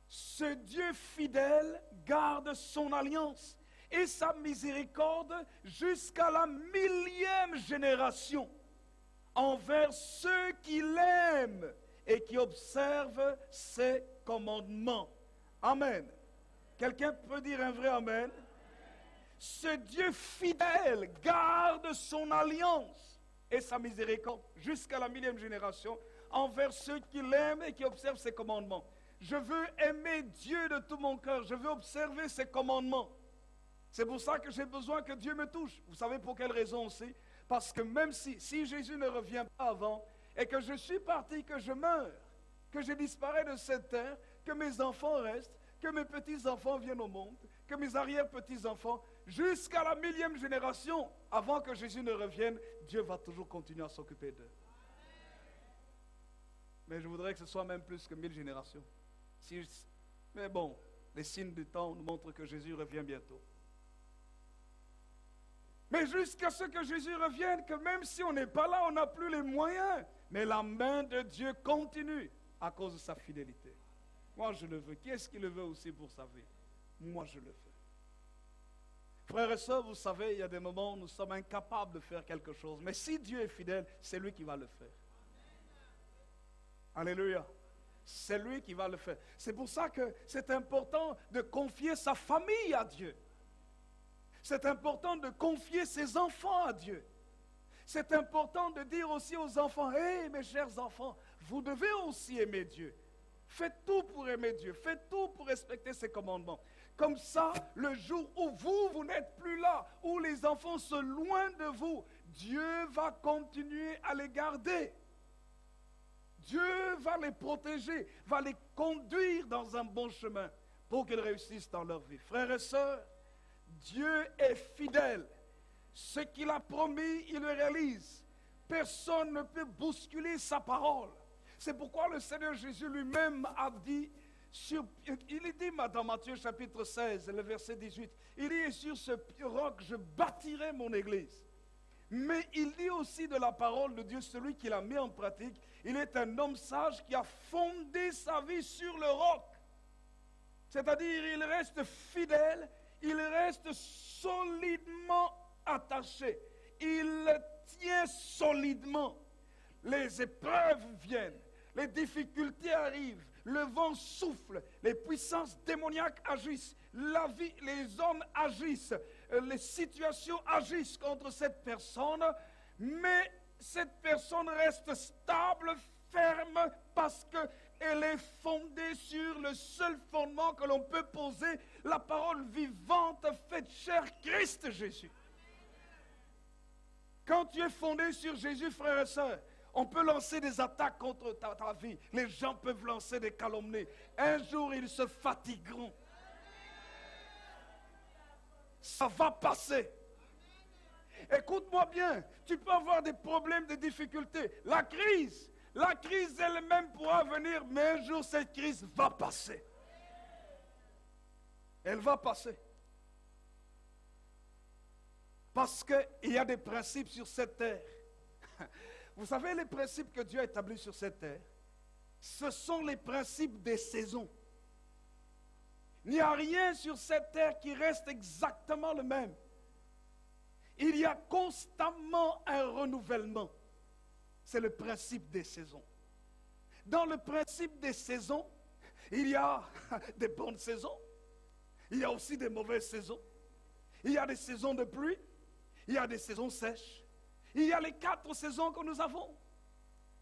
Ce Dieu fidèle garde son alliance et sa miséricorde jusqu'à la 1000e génération envers ceux qui l'aiment et qui observent ses commandements. Amen. Quelqu'un peut dire un vrai amen? Ce Dieu fidèle garde son alliance et sa miséricorde jusqu'à la 1000e génération envers ceux qui l'aiment et qui observent ses commandements. Je veux aimer Dieu de tout mon cœur. Je veux observer ses commandements. C'est pour ça que j'ai besoin que Dieu me touche. Vous savez pour quelle raison aussi? Parce que même si Jésus ne revient pas avant, et que je suis parti, que je meurs, que je disparais de cette terre, que mes enfants restent, que mes petits-enfants viennent au monde, que mes arrière-petits-enfants, jusqu'à la 1000e génération, avant que Jésus ne revienne, Dieu va toujours continuer à s'occuper d'eux. Mais je voudrais que ce soit même plus que 1000 générations. Mais bon, les signes du temps nous montrent que Jésus revient bientôt. Mais jusqu'à ce que Jésus revienne, que même si on n'est pas là, on n'a plus les moyens. Mais la main de Dieu continue à cause de sa fidélité. Moi, je le veux. Qui est-ce qui le veut aussi pour sa vie? Moi, je le veux. Frères et sœurs, vous savez, il y a des moments où nous sommes incapables de faire quelque chose. Mais si Dieu est fidèle, c'est lui qui va le faire. Alléluia. C'est lui qui va le faire. C'est pour ça que c'est important de confier sa famille à Dieu. C'est important de confier ses enfants à Dieu. C'est important de dire aussi aux enfants, hé, mes chers enfants, vous devez aussi aimer Dieu. Faites tout pour aimer Dieu. Faites tout pour respecter ses commandements. Comme ça, le jour où vous n'êtes plus là, où les enfants sont loin de vous, Dieu va continuer à les garder. Dieu va les protéger, va les conduire dans un bon chemin pour qu'ils réussissent dans leur vie. Frères et sœurs, Dieu est fidèle. Ce qu'il a promis, il le réalise. Personne ne peut bousculer sa parole. C'est pourquoi le Seigneur Jésus lui-même a dit, il est dit dans Matthieu chapitre 16, le verset 18, il dit, sur ce roc, je bâtirai mon église. Mais il dit aussi de la parole de Dieu, celui qui l'a mis en pratique, il est un homme sage qui a fondé sa vie sur le roc. C'est-à-dire, il reste fidèle, il reste solidement attaché. Il tient solidement. Les épreuves viennent, les difficultés arrivent, le vent souffle, les puissances démoniaques agissent, la vie, les hommes agissent, les situations agissent contre cette personne, mais cette personne reste stable, ferme, parce qu'elle est fondée posé sur le seul fondement que l'on peut poser, la parole vivante faite chair, Christ Jésus. Quand tu es fondé sur Jésus, frères et sœurs, on peut lancer des attaques contre ta vie. Les gens peuvent lancer des calomnies. Un jour, ils se fatigueront. Ça va passer. Écoute-moi bien, tu peux avoir des problèmes, des difficultés. La crise elle-même pourra venir, mais un jour cette crise va passer. Elle va passer. Parce qu'il y a des principes sur cette terre. Vous savez, les principes que Dieu a établis sur cette terre, ce sont les principes des saisons. Il n'y a rien sur cette terre qui reste exactement le même. Il y a constamment un renouvellement. C'est le principe des saisons. Dans le principe des saisons, il y a des bonnes saisons. Il y a aussi des mauvaises saisons. Il y a des saisons de pluie. Il y a des saisons sèches. Il y a les 4 saisons que nous avons.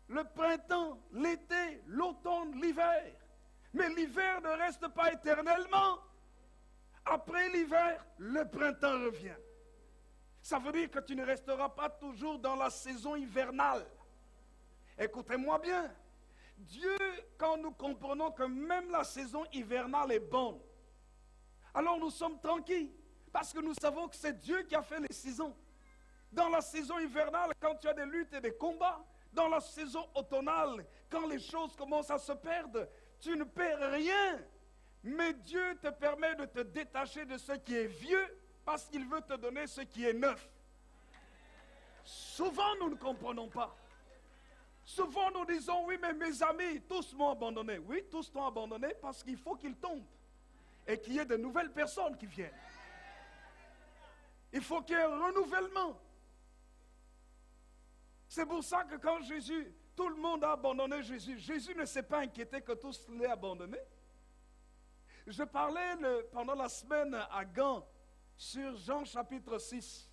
Le printemps, l'été, l'automne, l'hiver. Mais l'hiver ne reste pas éternellement. Après l'hiver, le printemps revient. Ça veut dire que tu ne resteras pas toujours dans la saison hivernale. Écoutez-moi bien. Dieu, quand nous comprenons que même la saison hivernale est bonne, alors nous sommes tranquilles. Parce que nous savons que c'est Dieu qui a fait les saisons. Dans la saison hivernale, quand tu as des luttes et des combats, dans la saison automnale, quand les choses commencent à se perdre, tu ne perds rien. Mais Dieu te permet de te détacher de ce qui est vieux parce qu'il veut te donner ce qui est neuf. Souvent, nous ne comprenons pas. Souvent, nous disons, oui, mais mes amis, tous m'ont abandonné. Oui, tous t'ont abandonné parce qu'il faut qu'ils tombent et qu'il y ait de nouvelles personnes qui viennent. Il faut qu'il y ait un renouvellement. C'est pour ça que quand Jésus, tout le monde a abandonné Jésus, Jésus ne s'est pas inquiété que tous l'aient abandonné. Je parlais pendant la semaine à Gand sur Jean chapitre 6,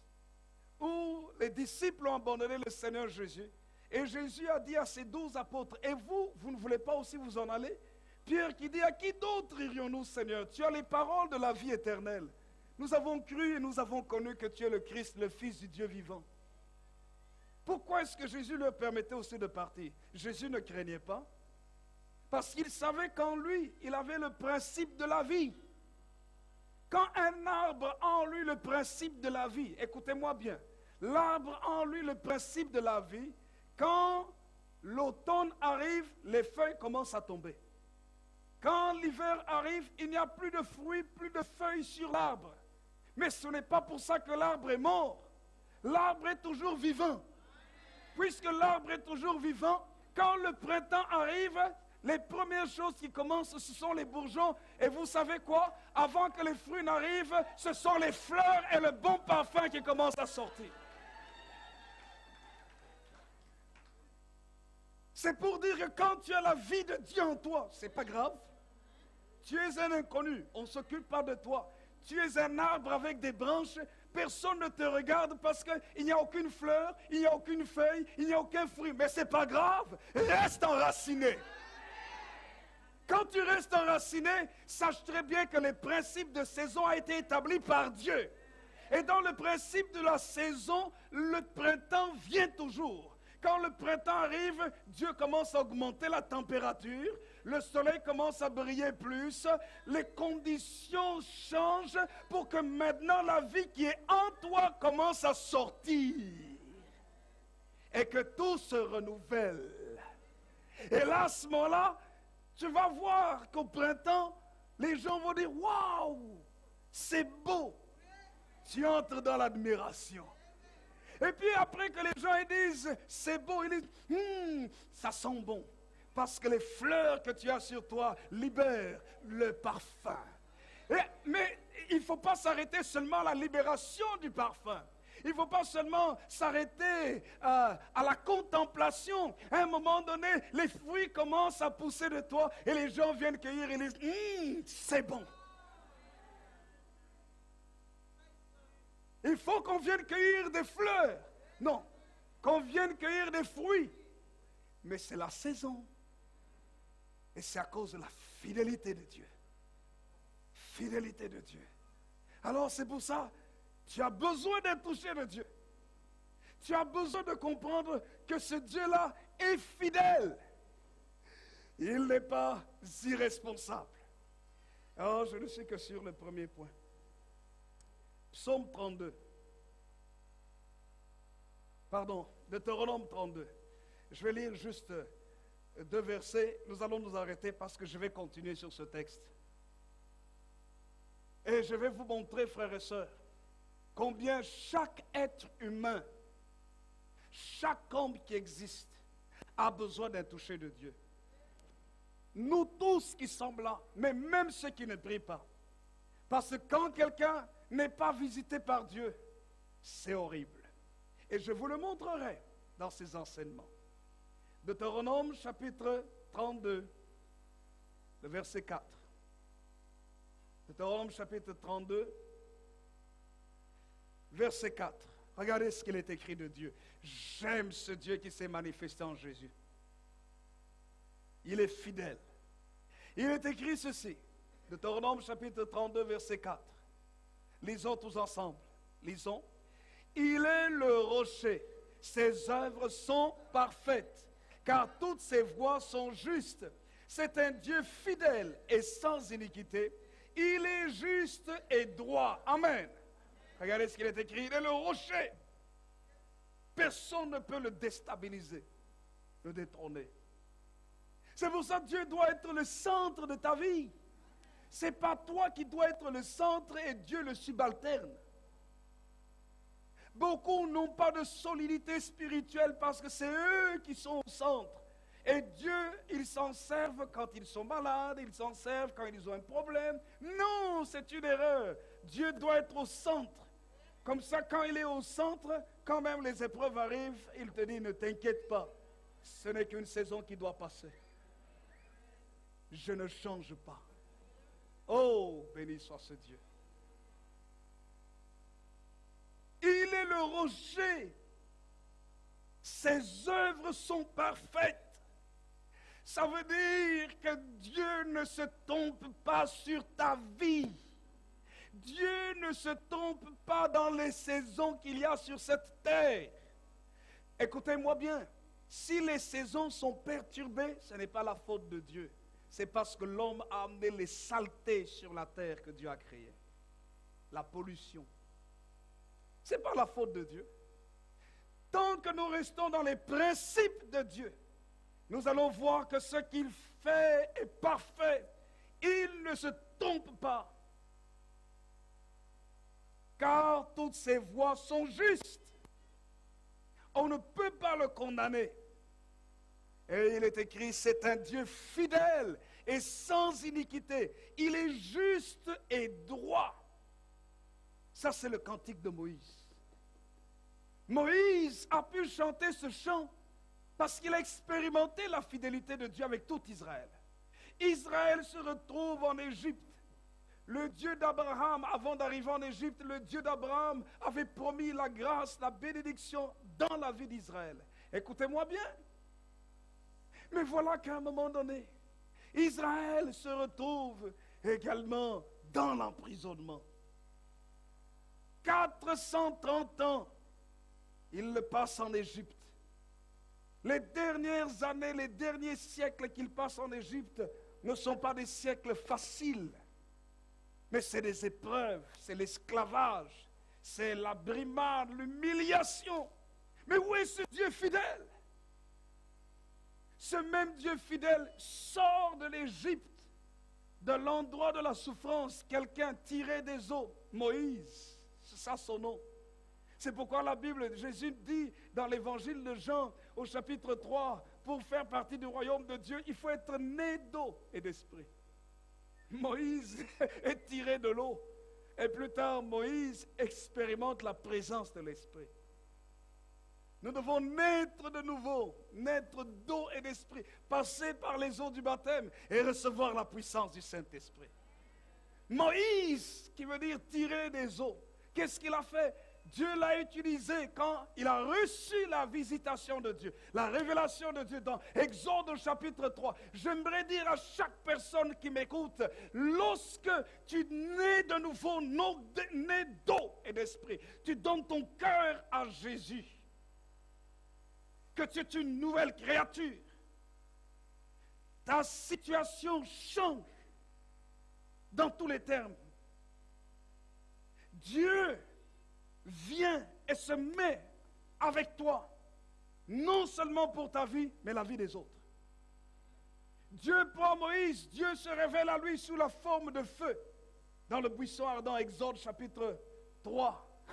où les disciples ont abandonné le Seigneur Jésus. Et Jésus a dit à ses 12 apôtres, et vous, vous ne voulez pas aussi vous en aller? Pierre qui dit, à qui d'autre irions-nous, Seigneur? Tu as les paroles de la vie éternelle. Nous avons cru et nous avons connu que tu es le Christ, le Fils du Dieu vivant. Pourquoi est-ce que Jésus leur permettait aussi de partir? Jésus ne craignait pas. Parce qu'il savait qu'en lui, il avait le principe de la vie. Quand un arbre a en lui le principe de la vie, écoutez-moi bien, l'arbre a en lui le principe de la vie, quand l'automne arrive, les feuilles commencent à tomber. Quand l'hiver arrive, il n'y a plus de fruits, plus de feuilles sur l'arbre. Mais ce n'est pas pour ça que l'arbre est mort. L'arbre est toujours vivant. Puisque l'arbre est toujours vivant, quand le printemps arrive, les premières choses qui commencent, ce sont les bourgeons. Et vous savez quoi? Avant que les fruits n'arrivent, ce sont les fleurs et le bon parfum qui commencent à sortir. C'est pour dire que quand tu as la vie de Dieu en toi, c'est pas grave. Tu es un inconnu, on ne s'occupe pas de toi. Tu es un arbre avec des branches, personne ne te regarde parce qu'il n'y a aucune fleur, il n'y a aucune feuille, il n'y a aucun fruit. Mais ce n'est pas grave, reste enraciné. Quand tu restes enraciné, sache très bien que le principe de saison a été établi par Dieu. Et dans le principe de la saison, le printemps vient toujours. Quand le printemps arrive, Dieu commence à augmenter la température, le soleil commence à briller plus, les conditions changent pour que maintenant la vie qui est en toi commence à sortir et que tout se renouvelle. Et là, à ce moment-là, tu vas voir qu'au printemps, les gens vont dire « Waouh, c'est beau !» Tu entres dans l'admiration. Et puis après que les gens ils disent c'est beau, ils disent ça sent bon. Parce que les fleurs que tu as sur toi libèrent le parfum. Mais il ne faut pas s'arrêter seulement à la libération du parfum. Il ne faut pas seulement s'arrêter à la contemplation. À un moment donné, les fruits commencent à pousser de toi et les gens viennent cueillir et disent c'est bon. Il faut qu'on vienne cueillir des fleurs. Non, qu'on vienne cueillir des fruits. Mais c'est la saison. Et c'est à cause de la fidélité de Dieu. Fidélité de Dieu. Alors c'est pour ça, tu as besoin d'être touché de Dieu. Tu as besoin de comprendre que ce Dieu-là est fidèle. Il n'est pas irresponsable. Alors je ne suis que sur le premier point. Psaume 32. Pardon, Deutéronome 32. Je vais lire juste 2 versets. Nous allons nous arrêter parce que je vais continuer sur ce texte. Et je vais vous montrer, frères et sœurs, combien chaque être humain, chaque homme qui existe, a besoin d'un toucher de Dieu. Nous tous qui sommes là, mais même ceux qui ne prient pas. Parce que quand quelqu'un n'est pas visité par Dieu, c'est horrible. Et je vous le montrerai dans ces enseignements. Deutéronome chapitre 32, le verset 4. Deutéronome chapitre 32, verset 4. Regardez ce qu'il est écrit de Dieu. J'aime ce Dieu qui s'est manifesté en Jésus. Il est fidèle. Il est écrit ceci. Deutéronome chapitre 32, verset 4. Lisons tous ensemble. Lisons. Il est le rocher. Ses œuvres sont parfaites, car toutes ses voies sont justes. C'est un Dieu fidèle et sans iniquité. Il est juste et droit. Amen. Regardez ce qu'il est écrit. Il est le rocher. Personne ne peut le déstabiliser, le détrôner. C'est pour ça que Dieu doit être le centre de ta vie. Ce n'est pas toi qui dois être le centre et Dieu le subalterne. Beaucoup n'ont pas de solidité spirituelle parce que c'est eux qui sont au centre. Et Dieu, ils s'en servent quand ils sont malades, ils s'en servent quand ils ont un problème. Non, c'est une erreur. Dieu doit être au centre. Comme ça, quand il est au centre, quand même les épreuves arrivent, il te dit, ne t'inquiète pas. Ce n'est qu'une saison qui doit passer. Je ne change pas. Oh, béni soit ce Dieu. Il est le rocher. Ses œuvres sont parfaites. Ça veut dire que Dieu ne se trompe pas sur ta vie. Dieu ne se trompe pas dans les saisons qu'il y a sur cette terre. Écoutez-moi bien. Si les saisons sont perturbées, ce n'est pas la faute de Dieu. C'est parce que l'homme a amené les saletés sur la terre que Dieu a créée. La pollution. Ce n'est pas la faute de Dieu. Tant que nous restons dans les principes de Dieu, nous allons voir que ce qu'il fait est parfait. Il ne se trompe pas. Car toutes ses voies sont justes. On ne peut pas le condamner. Et il est écrit, c'est un Dieu fidèle et sans iniquité. Il est juste et droit. Ça, c'est le cantique de Moïse. Moïse a pu chanter ce chant parce qu'il a expérimenté la fidélité de Dieu avec tout Israël. Israël se retrouve en Égypte. Le Dieu d'Abraham, avant d'arriver en Égypte, le Dieu d'Abraham avait promis la grâce, la bénédiction dans la vie d'Israël. Écoutez-moi bien. Mais voilà qu'à un moment donné, Israël se retrouve également dans l'emprisonnement. 430 ans, il le passe en Égypte. Les dernières années, les derniers siècles qu'il passe en Égypte ne sont pas des siècles faciles, mais c'est des épreuves, c'est l'esclavage, c'est la brimade, l'humiliation. Mais où est ce Dieu fidèle? Ce même Dieu fidèle sort de l'Égypte, de l'endroit de la souffrance, quelqu'un tiré des eaux, Moïse, c'est ça son nom. C'est pourquoi la Bible, Jésus dit dans l'évangile de Jean, au chapitre 3, pour faire partie du royaume de Dieu, il faut être né d'eau et d'esprit. Moïse est tiré de l'eau. Et plus tard, Moïse expérimente la présence de l'esprit. Nous devons naître de nouveau, naître d'eau et d'esprit, passer par les eaux du baptême et recevoir la puissance du Saint-Esprit. Moïse, qui veut dire tirer des eaux, qu'est-ce qu'il a fait? Dieu l'a utilisé quand il a reçu la visitation de Dieu, la révélation de Dieu dans Exode au chapitre 3. J'aimerais dire à chaque personne qui m'écoute, lorsque tu nais de nouveau, né d'eau et d'esprit, tu donnes ton cœur à Jésus, que tu es une nouvelle créature, ta situation change dans tous les termes. Dieu vient et se met avec toi, non seulement pour ta vie, mais la vie des autres. Dieu prend Moïse, Dieu se révèle à lui sous la forme de feu, dans le buisson ardent, Exode chapitre 3.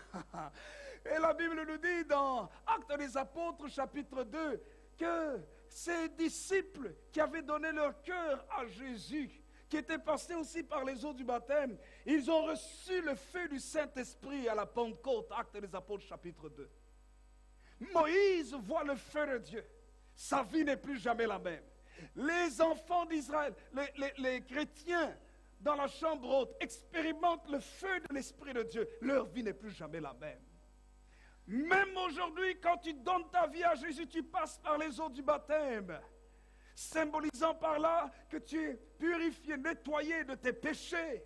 Et la Bible nous dit dans Actes des Apôtres chapitre 2, que ces disciples qui avaient donné leur cœur à Jésus, qui étaient passés aussi par les eaux du baptême, ils ont reçu le feu du Saint-Esprit à la Pentecôte, Actes des Apôtres chapitre 2. Moïse voit le feu de Dieu. Sa vie n'est plus jamais la même. Les enfants d'Israël, les chrétiens dans la chambre haute expérimentent le feu de l'Esprit de Dieu. Leur vie n'est plus jamais la même. Même aujourd'hui, quand tu donnes ta vie à Jésus, tu passes par les eaux du baptême, symbolisant par là que tu es purifié, nettoyé de tes péchés,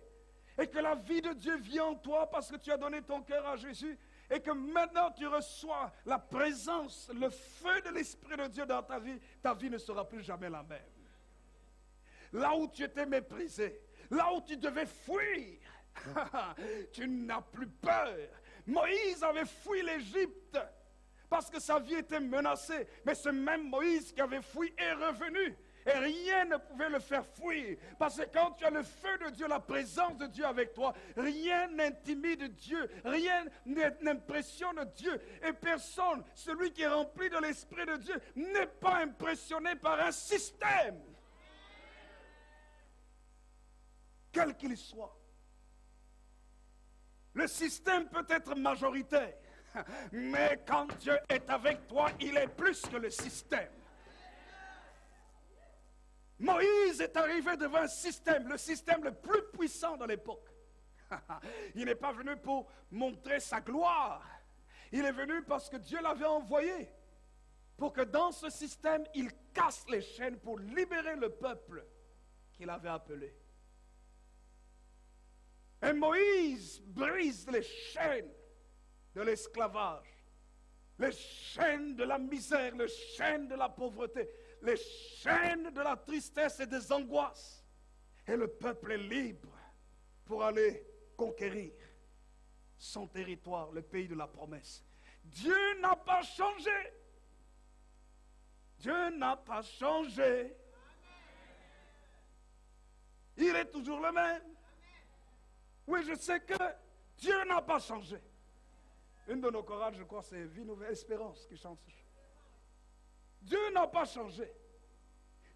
et que la vie de Dieu vient en toi parce que tu as donné ton cœur à Jésus, et que maintenant tu reçois la présence, le feu de l'Esprit de Dieu dans ta vie ne sera plus jamais la même. Là où tu étais méprisé, là où tu devais fuir, tu n'as plus peur. Moïse avait fui l'Égypte parce que sa vie était menacée. Mais ce même Moïse qui avait fui est revenu. Et rien ne pouvait le faire fuir. Parce que quand tu as le feu de Dieu, la présence de Dieu avec toi, rien n'intimide Dieu, rien n'impressionne Dieu. Et personne, celui qui est rempli de l'Esprit de Dieu, n'est pas impressionné par un système, quel qu'il soit. Le système peut être majoritaire, mais quand Dieu est avec toi, il est plus que le système. Moïse est arrivé devant un système, le système le plus puissant de l'époque. Il n'est pas venu pour montrer sa gloire. Il est venu parce que Dieu l'avait envoyé, pour que dans ce système, il casse les chaînes pour libérer le peuple qu'il avait appelé. Et Moïse brise les chaînes de l'esclavage, les chaînes de la misère, les chaînes de la pauvreté, les chaînes de la tristesse et des angoisses. Et le peuple est libre pour aller conquérir son territoire, le pays de la promesse. Dieu n'a pas changé. Dieu n'a pas changé. Il est toujours le même. Oui, je sais que Dieu n'a pas changé. Une de nos chorales, je crois, c'est Vie Nouvelle Espérance qui chante ce chant. Dieu n'a pas changé.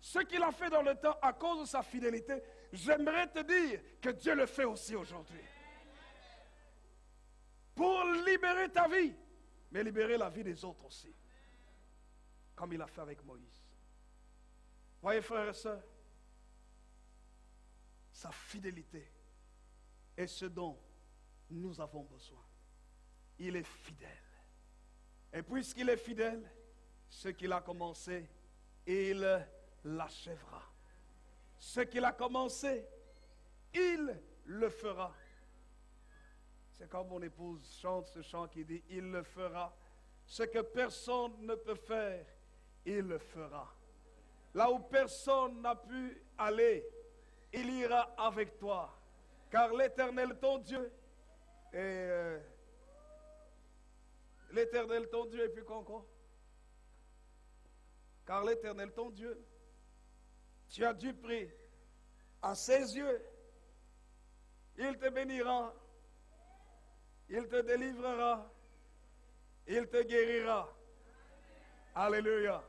Ce qu'il a fait dans le temps à cause de sa fidélité, j'aimerais te dire que Dieu le fait aussi aujourd'hui. Pour libérer ta vie, mais libérer la vie des autres aussi. Comme il a fait avec Moïse. Voyez, frères et sœurs, sa fidélité est ce dont nous avons besoin. Il est fidèle. Et puisqu'il est fidèle, ce qu'il a commencé, il l'achèvera. Ce qu'il a commencé, il le fera. C'est comme mon épouse chante ce chant qui dit, il le fera. Ce que personne ne peut faire, il le fera. Là où personne n'a pu aller, il ira avec toi. Car l'Éternel ton Dieu est... l'Éternel ton Dieu est plus qu'encore. Car l'Éternel ton Dieu, tu as du prix à ses yeux. Il te bénira, il te délivrera, il te guérira. Alléluia.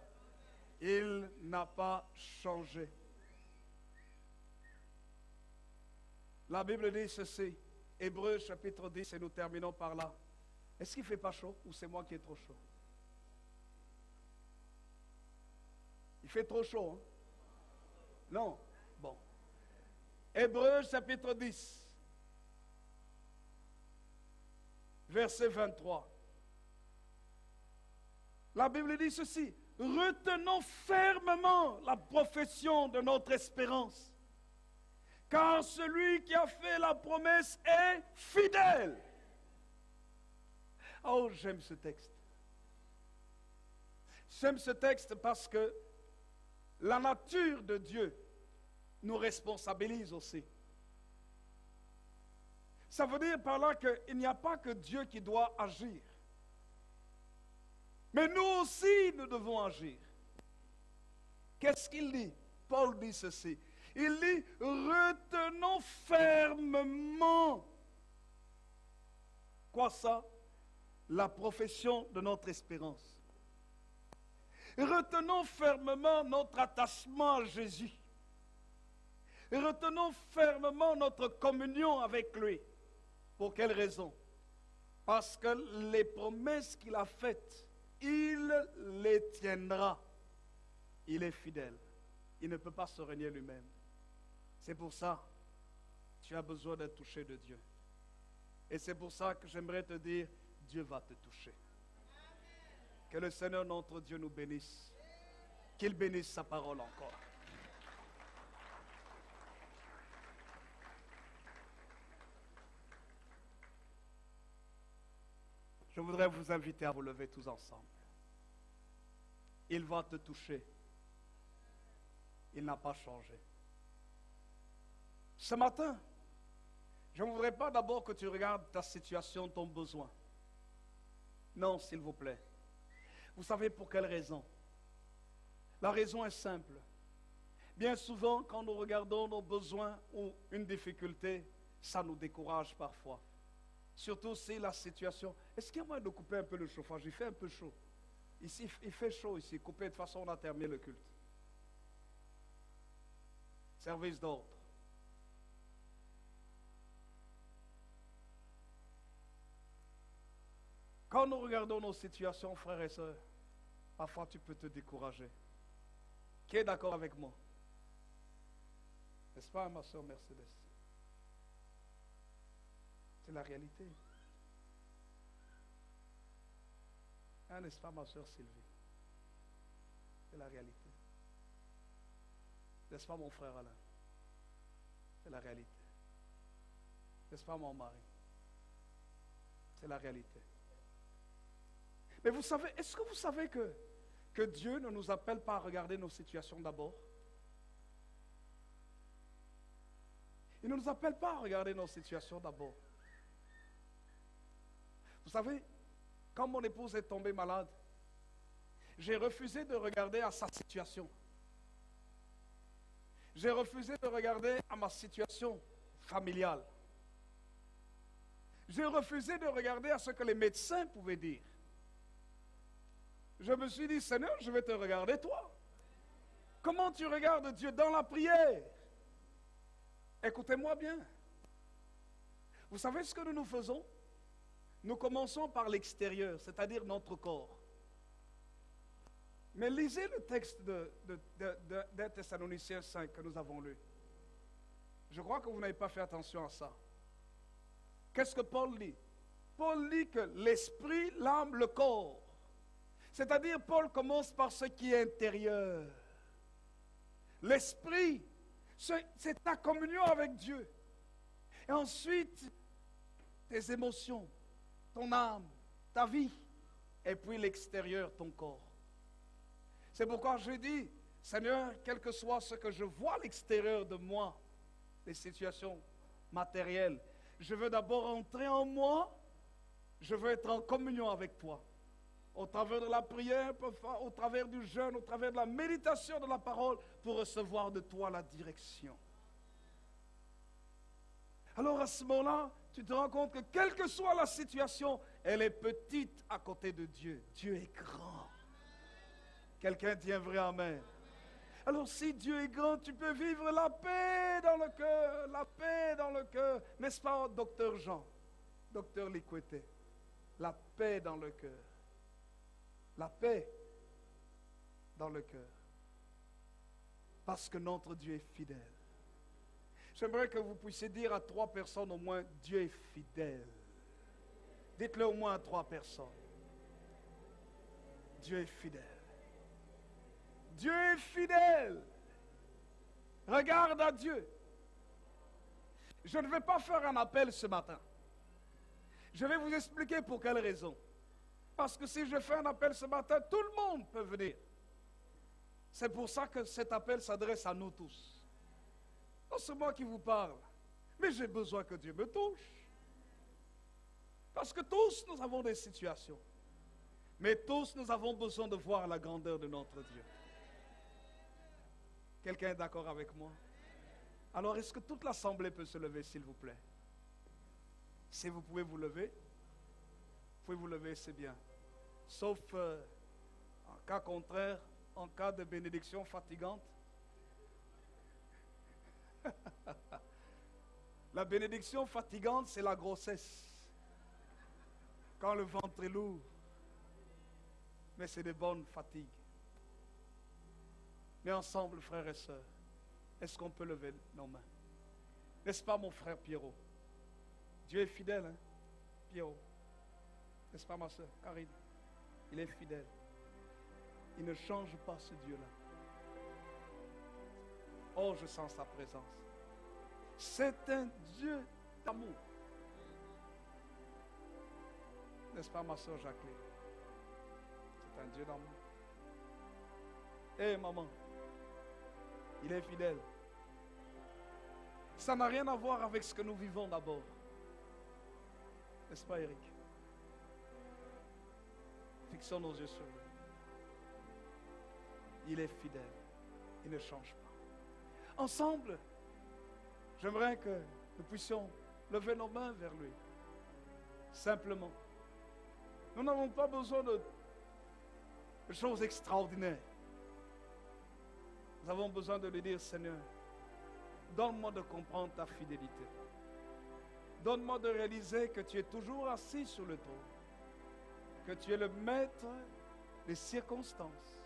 Il n'a pas changé. La Bible dit ceci, Hébreux chapitre 10, et nous terminons par là. Est-ce qu'il ne fait pas chaud ou c'est moi qui est trop chaud? Il fait trop chaud, hein? Non? Bon. Hébreux chapitre 10, verset 23. La Bible dit ceci: retenons fermement la profession de notre espérance, car celui qui a fait la promesse est fidèle. Oh, j'aime ce texte. J'aime ce texte parce que la nature de Dieu nous responsabilise aussi. Ça veut dire par là qu'il n'y a pas que Dieu qui doit agir. Mais nous aussi, nous devons agir. Qu'est-ce qu'il dit? Paul dit ceci. Il dit, retenons fermement. Quoi ça? La profession de notre espérance. Retenons fermement notre attachement à Jésus. Retenons fermement notre communion avec lui. Pour quelle raison? Parce que les promesses qu'il a faites, il les tiendra. Il est fidèle. Il ne peut pas se renier lui-même. C'est pour ça que tu as besoin d'être touché de Dieu. Et c'est pour ça que j'aimerais te dire, Dieu va te toucher. Que le Seigneur notre Dieu nous bénisse. Qu'il bénisse sa parole encore. Je voudrais vous inviter à vous lever tous ensemble. Il va te toucher. Il n'a pas changé. Ce matin, je ne voudrais pas d'abord que tu regardes ta situation, ton besoin. Non, s'il vous plaît. Vous savez pour quelle raison? La raison est simple. Bien souvent, quand nous regardons nos besoins ou une difficulté, ça nous décourage parfois. Surtout si la situation... Est-ce qu'il y a moyen de couper un peu le chauffage? Il fait un peu chaud. Ici, il fait chaud ici. Couper, de toute façon, on a terminé le culte. Service d'ordre. Quand nous regardons nos situations, frères et sœurs, parfois tu peux te décourager. Qui est d'accord avec moi? N'est-ce pas, ma soeur Mercedes? C'est la réalité. Hein, n'est-ce pas, ma soeur Sylvie? C'est la réalité. N'est-ce pas, mon frère Alain? C'est la réalité. N'est-ce pas, mon mari? C'est la réalité. Mais vous savez, est-ce que vous savez que Dieu ne nous appelle pas à regarder nos situations d'abord? Il ne nous appelle pas à regarder nos situations d'abord. Vous savez, quand mon épouse est tombée malade, j'ai refusé de regarder à sa situation. J'ai refusé de regarder à ma situation familiale. J'ai refusé de regarder à ce que les médecins pouvaient dire. Je me suis dit, Seigneur, je vais te regarder toi. Comment tu regardes Dieu dans la prière? Écoutez-moi bien. Vous savez ce que nous faisons? Nous commençons par l'extérieur, c'est-à-dire notre corps. Mais lisez le texte de Thessaloniciens 5 que nous avons lu. Je crois que vous n'avez pas fait attention à ça. Qu'est-ce que Paul dit? Paul dit que l'esprit, l'âme, le corps. C'est-à-dire, Paul commence par ce qui est intérieur. L'esprit, c'est ta communion avec Dieu. Et ensuite, tes émotions, ton âme, ta vie, et puis l'extérieur, ton corps. C'est pourquoi je dis, Seigneur, quel que soit ce que je vois à l'extérieur de moi, les situations matérielles, je veux d'abord entrer en moi, je veux être en communion avec toi. Au travers de la prière, au travers du jeûne, au travers de la méditation de la parole, pour recevoir de toi la direction. Alors à ce moment-là, tu te rends compte que quelle que soit la situation, elle est petite à côté de Dieu. Dieu est grand. Quelqu'un dit un vrai amen. Alors si Dieu est grand, tu peux vivre la paix dans le cœur, la paix dans le cœur. N'est-ce pas, docteur Jean, docteur Liqueté? La paix dans le cœur. La paix dans le cœur. Parce que notre Dieu est fidèle. J'aimerais que vous puissiez dire à 3 personnes au moins, Dieu est fidèle. Dites-le au moins à 3 personnes. Dieu est fidèle. Dieu est fidèle. Regarde à Dieu. Je ne vais pas faire un appel ce matin. Je vais vous expliquer pour quelle raison. Parce que si je fais un appel ce matin, tout le monde peut venir. C'est pour ça que cet appel s'adresse à nous tous. Non, c'est moi qui vous parle, mais j'ai besoin que Dieu me touche. Parce que tous nous avons des situations. Mais tous nous avons besoin de voir la grandeur de notre Dieu. Quelqu'un est d'accord avec moi? Alors, est-ce que toute l'assemblée peut se lever, s'il vous plaît? Si vous pouvez vous lever, c'est bien. Sauf en cas contraire, en cas de bénédiction fatigante. La bénédiction fatigante, c'est la grossesse. Quand le ventre est lourd. Mais c'est des bonnes fatigues. Mais ensemble, frères et sœurs, est-ce qu'on peut lever nos mains? N'est-ce pas, mon frère Pierrot? Dieu est fidèle, hein, Pierrot? N'est-ce pas, ma sœur Karine? Il est fidèle. Il ne change pas, ce Dieu-là. Oh, je sens sa présence. C'est un Dieu d'amour. N'est-ce pas, ma sœur Jacqueline? C'est un Dieu d'amour. Hé, maman, il est fidèle. Ça n'a rien à voir avec ce que nous vivons d'abord. N'est-ce pas, Eric? Fixons nos yeux sur lui. Il est fidèle. Il ne change pas. Ensemble, j'aimerais que nous puissions lever nos mains vers lui. Simplement. Nous n'avons pas besoin de choses extraordinaires. Nous avons besoin de lui dire, Seigneur, donne-moi de comprendre ta fidélité. Donne-moi de réaliser que tu es toujours assis sur le trône. Que tu es le maître des circonstances,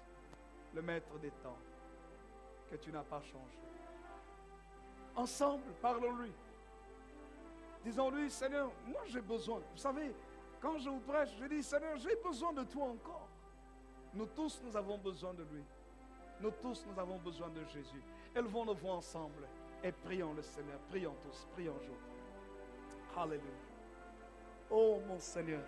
le maître des temps, que tu n'as pas changé. Ensemble, parlons-lui. Disons-lui, Seigneur, moi j'ai besoin. Vous savez, quand je vous prêche, je dis, Seigneur, j'ai besoin de toi encore. Nous tous, nous avons besoin de lui. Nous tous, nous avons besoin de Jésus. Élevons nos voix ensemble et prions le Seigneur. Prions tous, prions jour. Alléluia. Oh mon Seigneur.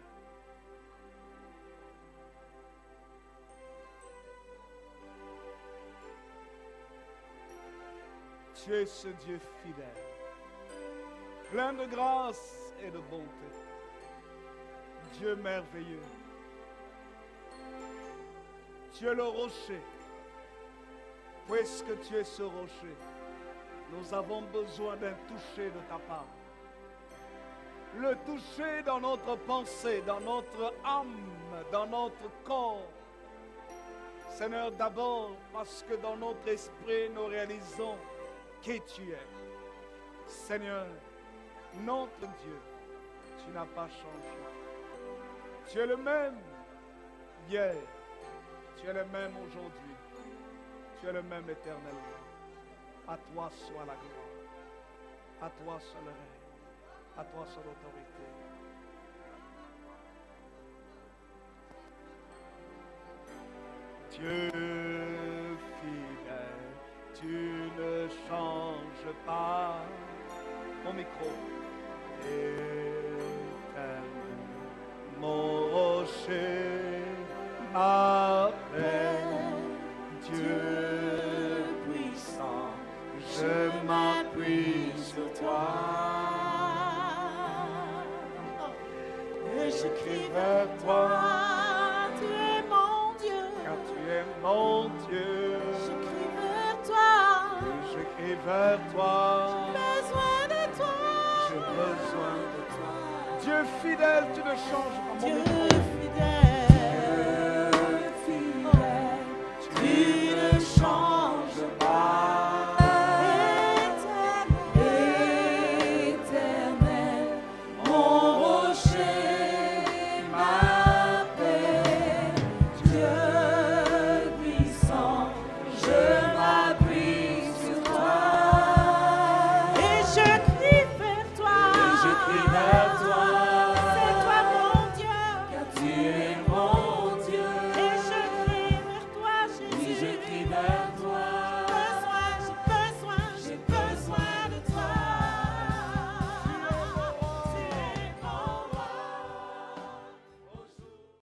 Tu es ce Dieu fidèle, plein de grâce et de bonté. Dieu merveilleux. Tu es le rocher. Puisque tu es ce rocher, nous avons besoin d'un toucher de ta part. Le toucher dans notre pensée, dans notre âme, dans notre corps. Seigneur, d'abord parce que dans notre esprit, nous réalisons qui tu es. Seigneur, notre Dieu, tu n'as pas changé. Tu es le même hier, tu es le même aujourd'hui, tu es le même éternellement. À toi soit la gloire, à toi soit le règne, à toi soit l'autorité. Dieu fidèle, tu ne changes pas. Mon micro. Éternel, mon rocher, ma paix, Dieu puissant, je m'appuie sur toi. Et je crie vers toi. Tu es mon Dieu. Car tu es mon Dieu. Je crie vers toi. Et je crie vers toi. J'ai besoin de toi. J'ai besoin de toi. Dieu fidèle, tu ne changes pas. Mon Dieu micro. fidèle.